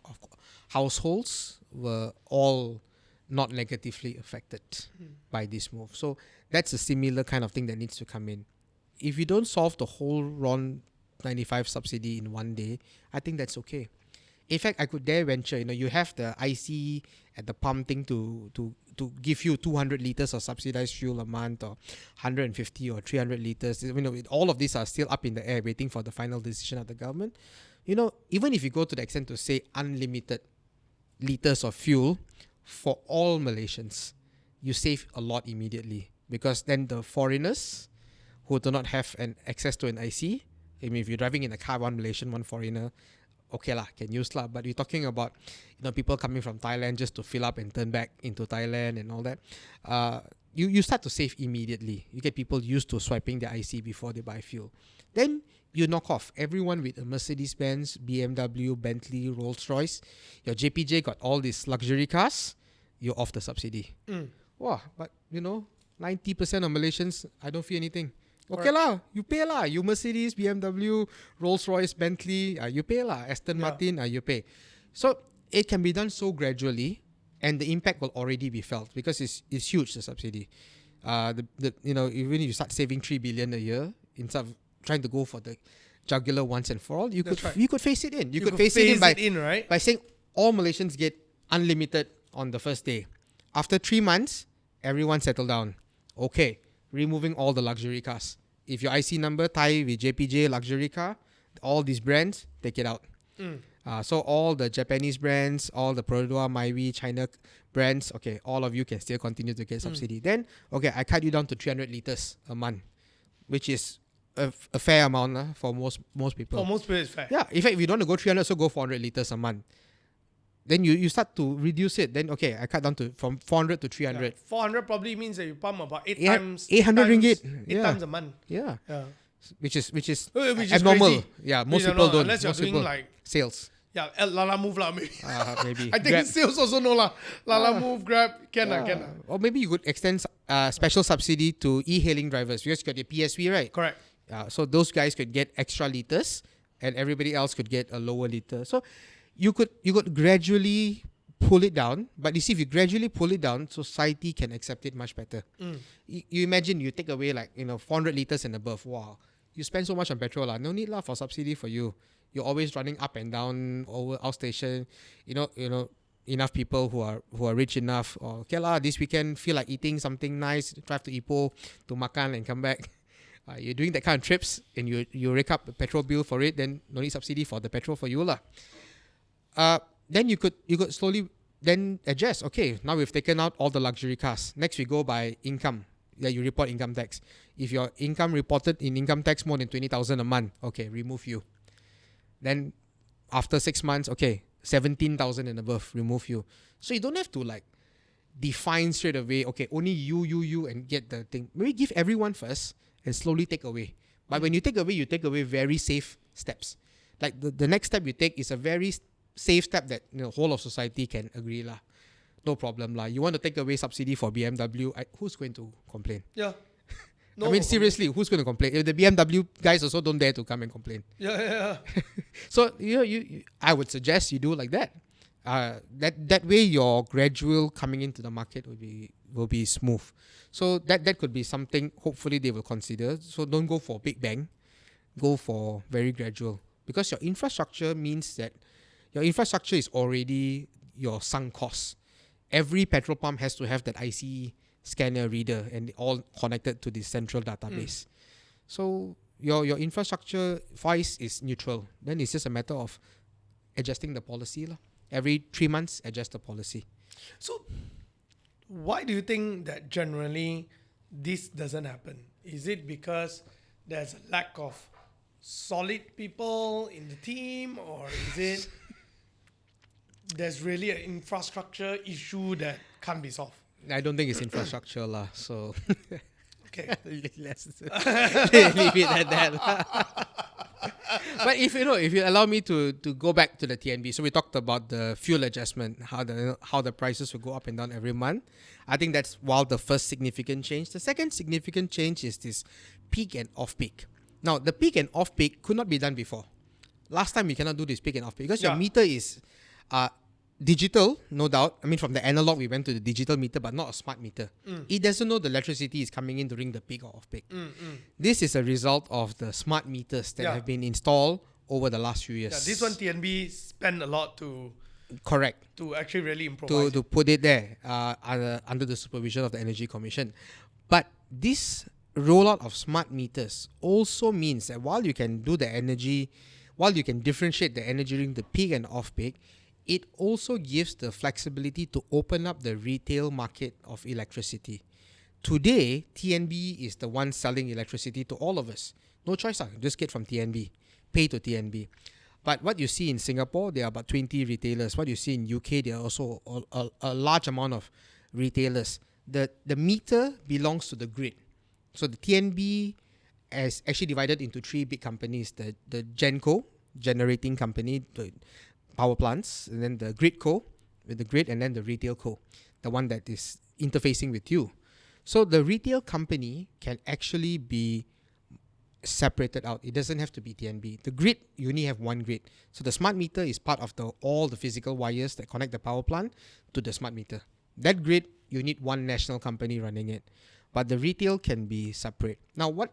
households were all not negatively affected by this move. So that's a similar kind of thing that needs to come in. If you don't solve the whole RON 95 subsidy in one day, I think that's okay. In fact, I could dare venture, you have the IC at the pump thing to give you 200 liters of subsidized fuel a month, or 150 or 300 liters. All of these are still up in the air, waiting for the final decision of the government. Even if you go to the extent to say unlimited liters of fuel for all Malaysians, you save a lot immediately, because then the foreigners who do not have access to an IC, I mean, if you're driving in a car, one Malaysian, one foreigner, okay lah, can use lah. But we're talking about people coming from Thailand just to fill up and turn back into Thailand and all that. You start to save immediately. You get people used to swiping their IC before they buy fuel. Then you knock off everyone with a Mercedes-Benz, BMW, Bentley, Rolls-Royce. Your JPJ got all these luxury cars. You're off the subsidy. Wow, but 90% of Malaysians, I don't feel anything. Okay lah, you pay lah. You Mercedes, BMW, Rolls-Royce, Bentley, you pay lah. Aston Martin, you pay. So it can be done so gradually, and the impact will already be felt because it's huge, the subsidy. Even if you start saving 3 billion a year instead of trying to go for the jugular once and for all, you could phase it in. You could phase it in by saying all Malaysians get unlimited on the first day. After 3 months, everyone settle down. Okay, removing all the luxury cars. If your IC number tie with JPJ luxury car, all these brands, take it out. So all the Japanese brands, all the Perodua, Myvi, China brands, okay, all of you can still continue to get subsidy. Then, okay, I cut you down to 300 liters a month, which is a fair amount for most people. For most people, it's fair. Yeah, in fact, if you don't want to go 300, so go 400 liters a month. Then you start to reduce it. Then, okay, I cut down from 400 to 300. 400 probably means that you pump about 8 Yeah, times. 800 ringgit. 8 times a month. Yeah. Yeah. which is Which is abnormal. crazy. Yeah, most Which people don't. unless you're Most doing people like sales. Lala Move lah maybe. Maybe. I think Grab. sales also no lah. Lala Move, Grab, can lah. Or maybe you could extend special subsidy to e-hailing drivers because you got your PSV, right? Correct. So those guys could get extra liters, and everybody else could get a lower liter. So you could gradually pull it down. But you see, if you gradually pull it down, society can accept it much better. You imagine you take away 400 liters and above. Wow, you spend so much on petrol lah. No need lah for subsidy for you. You're always running up and down over outstation. You know enough people who are rich enough. Or okay lah, this weekend feel like eating something nice. Drive to Ipoh to makan and come back. You're doing that kind of trips and you rake up a petrol bill for it. Then no need subsidy for the petrol for you lah. Then you could slowly then adjust. Okay, now we've taken out all the luxury cars. Next we go by income. Yeah, you report income tax. If your income reported in income tax more than 20,000 a month, okay, remove you. Then after 6 months, okay, 17,000 and above, remove you. So you don't have to define straight away, okay, only you and get the thing. Maybe give everyone first and slowly take away. But when you take away very safe steps. Like the next step you take is a very safe step that whole of society can agree lah. No problem lah. You want to take away subsidy for BMW, who's going to complain? Yeah. No, I mean, seriously, who's going to complain? If the BMW guys also don't dare to come and complain. Yeah. So I would suggest you do like that. That way your gradual coming into the market will be smooth. So that could be something hopefully they will consider. So don't go for big bang, go for very gradual. Because your infrastructure means that your infrastructure is already your sunk cost. Every petrol pump has to have that IC scanner reader and all connected to the central database. So your infrastructure wise is neutral. Then it's just a matter of adjusting the policy lah. Every 3 months, adjust the policy. So why do you think that generally this doesn't happen? Is it because there's a lack of solid people in the team, or is it there's really an infrastructure issue that can't be solved? I don't think it's infrastructure lah. So Okay. let's leave it at that. But if you allow me to go back to the TNB, so we talked about the fuel adjustment, how the prices will go up and down every month. I think that's the first significant change. The second significant change is this peak and off peak. Now the peak and off peak could not be done before. Last time we cannot do this peak and off peak because your meter is digital, no doubt. I mean, from the analog we went to the digital meter, but not a smart meter. It doesn't know the electricity is coming in during the peak or off peak. This is a result of the smart meters that have been installed over the last few years. Yeah, this one TNB spent a lot to actually really improvise to put it there under the supervision of the Energy Commission. But this rollout of smart meters also means that while you can differentiate the energy during the peak and off peak, it also gives the flexibility to open up the retail market of electricity. Today, TNB is the one selling electricity to all of us. No choice, just get from TNB, pay to TNB. But what you see in Singapore, there are about 20 retailers. What you see in UK, there are also a large amount of retailers. The meter belongs to the grid. So the TNB is actually divided into 3 big companies. The Genco, generating company, the power plants, and then the grid co with the grid, and then the retail co, the one that is interfacing with you. So the retail company can actually be separated out. It doesn't have to be TNB. The grid, you only have one grid. So the smart meter is part of all the physical wires that connect the power plant to the smart meter. That grid, you need one national company running it. But the retail can be separate. Now, what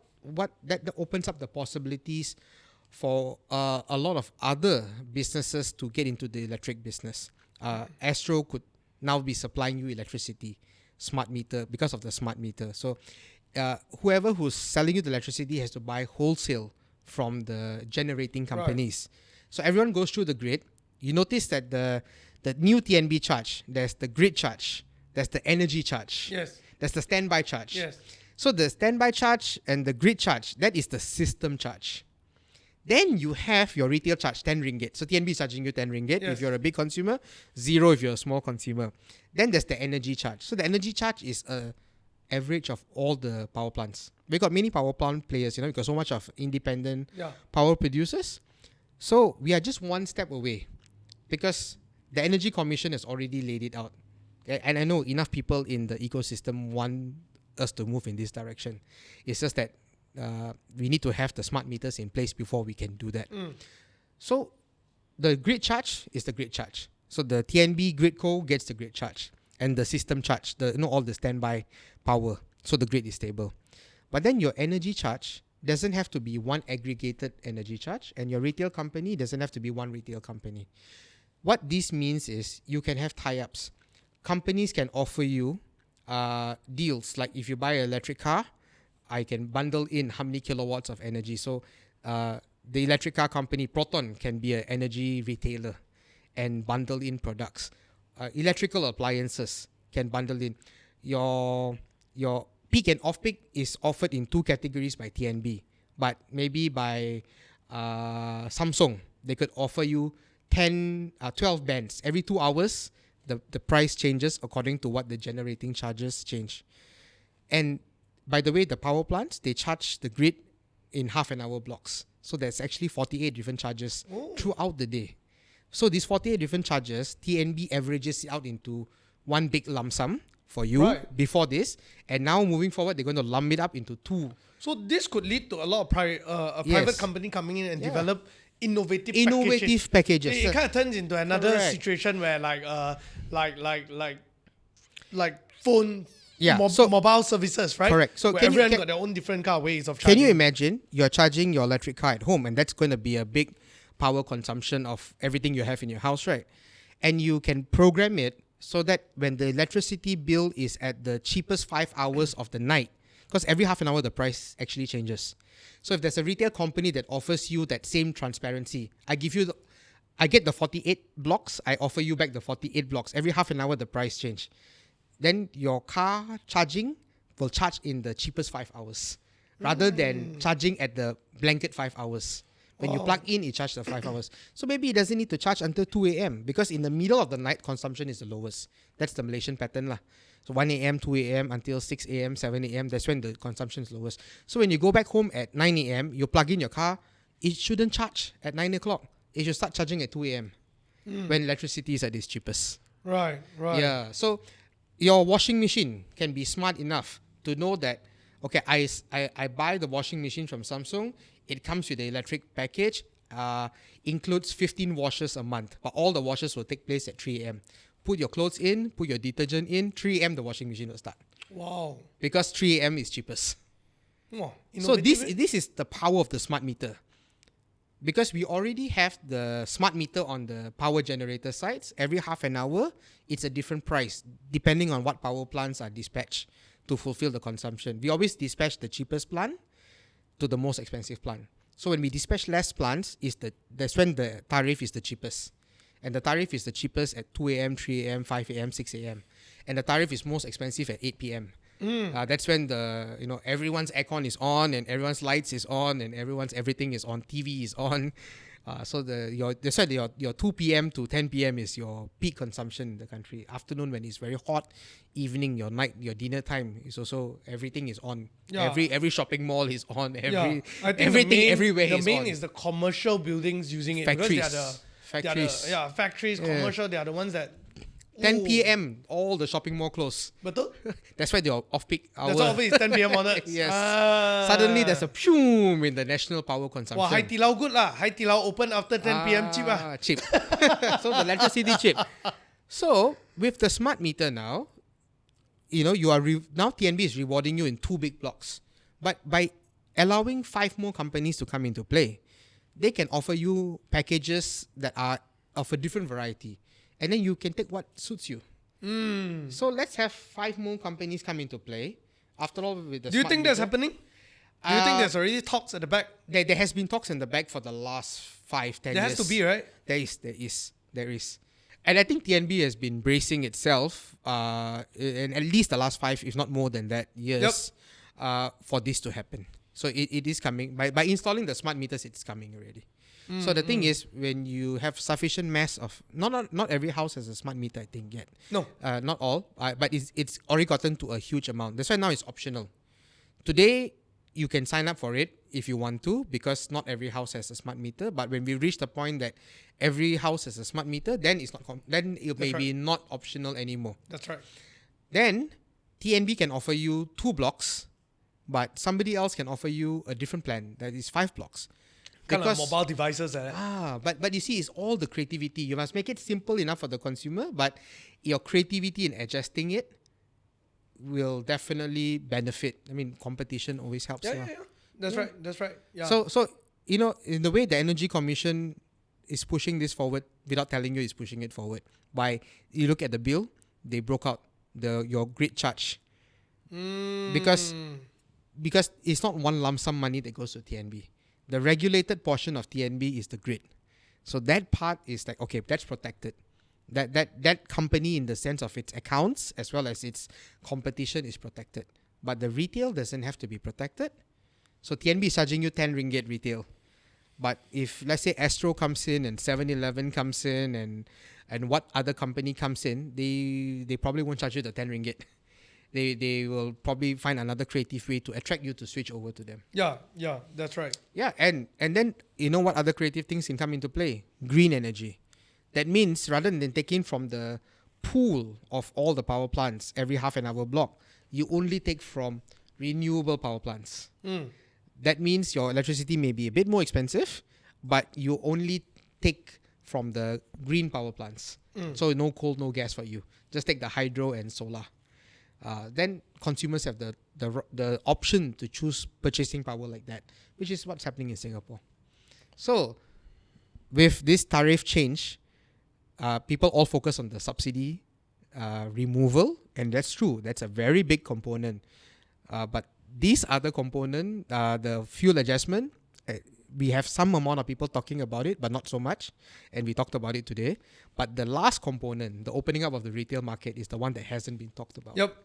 that opens up the possibilities for a lot of other businesses to get into the electric business. Astro could now be supplying you electricity, smart meter, because of the smart meter. So whoever who's selling you the electricity has to buy wholesale from the generating companies. Right. So everyone goes through the grid. You notice that the new TNB charge, there's the grid charge, there's the energy charge. Yes. There's the standby charge. Yes. So the standby charge and the grid charge, that is the system charge. Then you have your retail charge, 10 ringgit. So TNB is charging you 10 ringgit if you're a big consumer, 0 if you're a small consumer. Then there's the energy charge. So the energy charge is a average of all the power plants. We got many power plant players, you know, we got so much of independent Yeah. power producers. So we are just one step away because the Energy Commission has already laid it out. And I know enough people in the ecosystem want us to move in this direction. It's just that we need to have the smart meters in place before we can do that. So the grid charge is the grid charge. So the TNB grid co gets the grid charge and the system charge, all the standby power. So the grid is stable. But then your energy charge doesn't have to be one aggregated energy charge, and your retail company doesn't have to be one retail company. What this means is you can have tie-ups. Companies can offer you deals, like if you buy an electric car, I can bundle in how many kilowatts of energy. So the electric car company, Proton, can be an energy retailer and bundle in products. Electrical appliances can bundle in. Your peak and off-peak is offered in two categories by TNB, but maybe by Samsung, they could offer you 12 bands. Every 2 hours, the price changes according to what the generating charges change. And by the way, the power plants, they charge the grid in half an hour blocks. So there's actually 48 different charges throughout the day. So these 48 different charges, TNB averages it out into one big lump sum for you before this. And now moving forward, they're going to lump it up into two. So this could lead to a lot of private company coming in and develop innovative packages. It kind of turns into another situation where like phone mobile services, right? Correct. So where everyone got their own different kind of ways of charging. Can you imagine you're charging your electric car at home, and that's going to be a big power consumption of everything you have in your house, right? And you can program it so that when the electricity bill is at the cheapest 5 hours of the night, because every half an hour the price actually changes. So if there's a retail company that offers you that same transparency, I get the 48 blocks, I offer you back the 48 blocks. Every half an hour the price change. Then your car charging will charge in the cheapest 5 hours rather than charging at the blanket 5 hours. When you plug in, it charges the 5 hours. So maybe it doesn't need to charge until 2 a.m. because in the middle of the night, consumption is the lowest. That's the Malaysian pattern lah. So 1 a.m., 2 a.m. until 6 a.m., 7 a.m., that's when the consumption is lowest. So when you go back home at 9 a.m., you plug in your car, it shouldn't charge at 9 o'clock. It should start charging at 2 a.m. When electricity is at its cheapest. Right. Yeah. So your washing machine can be smart enough to know that, okay, I buy the washing machine from Samsung. It comes with the electric package, includes 15 washes a month, but all the washes will take place at 3 a.m. Put your clothes in, put your detergent in, 3 a.m. the washing machine will start. Wow. Because 3 a.m. is cheapest. Wow. So this is the power of the smart meter. Because we already have the smart meter on the power generator sites, every half an hour, it's a different price depending on what power plants are dispatched to fulfill the consumption. We always dispatch the cheapest plant to the most expensive plant. So when we dispatch less plants, that's when the tariff is the cheapest. And the tariff is the cheapest at 2 a.m., 3 a.m., 5 a.m., 6 a.m. And the tariff is most expensive at 8 p.m. That's when everyone's aircon is on and everyone's lights is on and everything is on, TV is on. So that's why your 2 p.m. to 10 p.m. is your peak consumption in the country. Afternoon when it's very hot, evening, your night, your dinner time is also, everything is on. Yeah. Every shopping mall is on. I think everything everywhere is on. The main is the commercial buildings using it. Factories. Factories, commercial, they are the ones that 10 p.m. all the shopping mall close. Betul? That's why they're off-peak hour. That's off-peak is 10 p.m. onwards. Yes. Suddenly there's a pshum in the national power consumption. Wow, Hai Di Lao good lah. Hai Di Lao open after 10 p.m. cheap lah. Cheap. So the electricity cheap. So with the smart meter now, you are now TNB is rewarding you in 2 big blocks. But by allowing 5 more companies to come into play, they can offer you packages that are of a different variety. And then you can take what suits you. So let's have 5 more companies come into play. After all, with the Do you think that's happening? Do you think there's already talks at the back? There has been talks in the back for the last 5-10 years. There has to be, right? There is. And I think TNB has been bracing itself in at least the last 5, if not more than that, years for this to happen. So it is coming. By installing the smart meters, it's coming already. So the thing is, when you have sufficient mass of not every house has a smart meter, I think yet. No. Not all, but it's already gotten to a huge amount. That's why now it's optional. Today, you can sign up for it if you want to, because not every house has a smart meter. But when we reach the point that every house has a smart meter, then it's not. Then it may be not optional anymore. That's right. Then TNB can offer you 2 blocks, but somebody else can offer you a different plan that is 5 blocks. Kind of mobile devices. But you see, it's all the creativity. You must make it simple enough for the consumer, but your creativity in adjusting it will definitely benefit. I mean, competition always helps. Yeah. That's right. Yeah. So in the way the Energy Commission is pushing this forward, without telling you, is pushing it forward by, you look at the bill, they broke out your grid charge because it's not one lump sum money that goes to TNB. The regulated portion of TNB is the grid, so that part is like, okay, that's protected. That company, in the sense of its accounts as well as its competition, is protected, but the retail doesn't have to be protected. So TNB is charging you 10 ringgit retail, but if let's say Astro comes in and 7-Eleven comes in and what other company comes in, they probably won't charge you the 10 ringgit. They will probably find another creative way to attract you to switch over to them. Yeah, that's right. Yeah, and then you know what other creative things can come into play? Green energy. That means rather than taking from the pool of all the power plants every half an hour block, you only take from renewable power plants. That means your electricity may be a bit more expensive, but you only take from the green power plants. So no coal, no gas for you. Just take the hydro and solar. Then consumers have the option to choose purchasing power like that, which is what's happening in Singapore. So with this tariff change, people all focus on the subsidy removal, and that's true. That's a very big component. But this other component, the fuel adjustment, we have some amount of people talking about it, but not so much. And we talked about it today. But the last component, the opening up of the retail market, is the one that hasn't been talked about. Yep.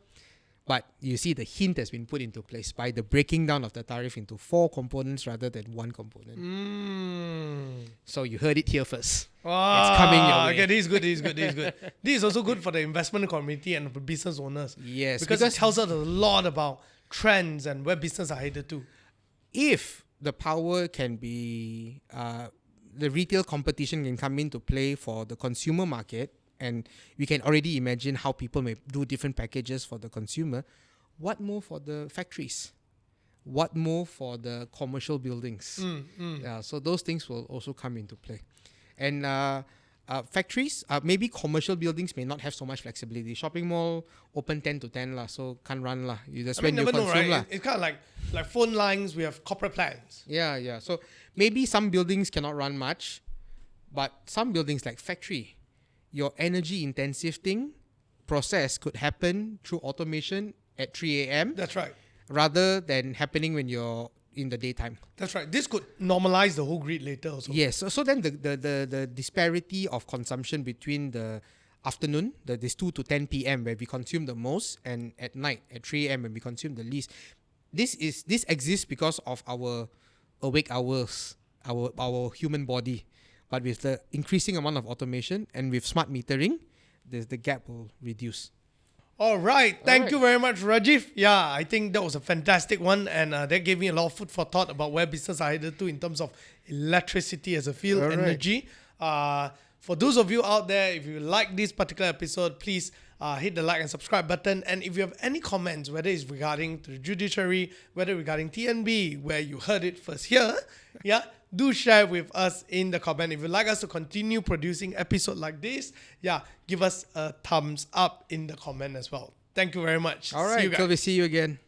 But you see, the hint has been put into place by the breaking down of the tariff into 4 components rather than 1 component. So you heard it here first. It's coming your way. Okay, this is good. This is also good for the investment community and for business owners. Yes. Because it tells us a lot about trends and where business are headed to. If the power can be, the retail competition can come into play for the consumer market, and we can already imagine how people may do different packages for the consumer, what more for the factories? What more for the commercial buildings? Yeah, so those things will also come into play. And factories, maybe commercial buildings may not have so much flexibility. Shopping mall open 10 to 10 so can't run You just when you consume right? It's kind of like phone lines. We have corporate plans. Yeah. So maybe some buildings cannot run much, but some buildings like factory, your energy intensive process could happen through automation at 3 a.m. That's right. Rather than happening when you're in the daytime. That's right. This could normalize the whole grid later also. Yes. So then the disparity of consumption between the afternoon, this 2 to 10 p.m. where we consume the most, and at night at 3 a.m. when we consume the least. This exists because of our awake hours, our human body. But with the increasing amount of automation and with smart metering, the gap will reduce. All right. Thank you very much, Rajiv. Yeah, I think that was a fantastic one. And that gave me a lot of food for thought about where business are headed to in terms of electricity as a field, energy. For those of you out there, if you like this particular episode, please hit the like and subscribe button. And if you have any comments, whether it's regarding the judiciary, whether regarding TNB, where you heard it first here, do share with us in the comment. If you'd like us to continue producing episodes like this, give us a thumbs up in the comment as well. Thank you very much. All right, till we see you again.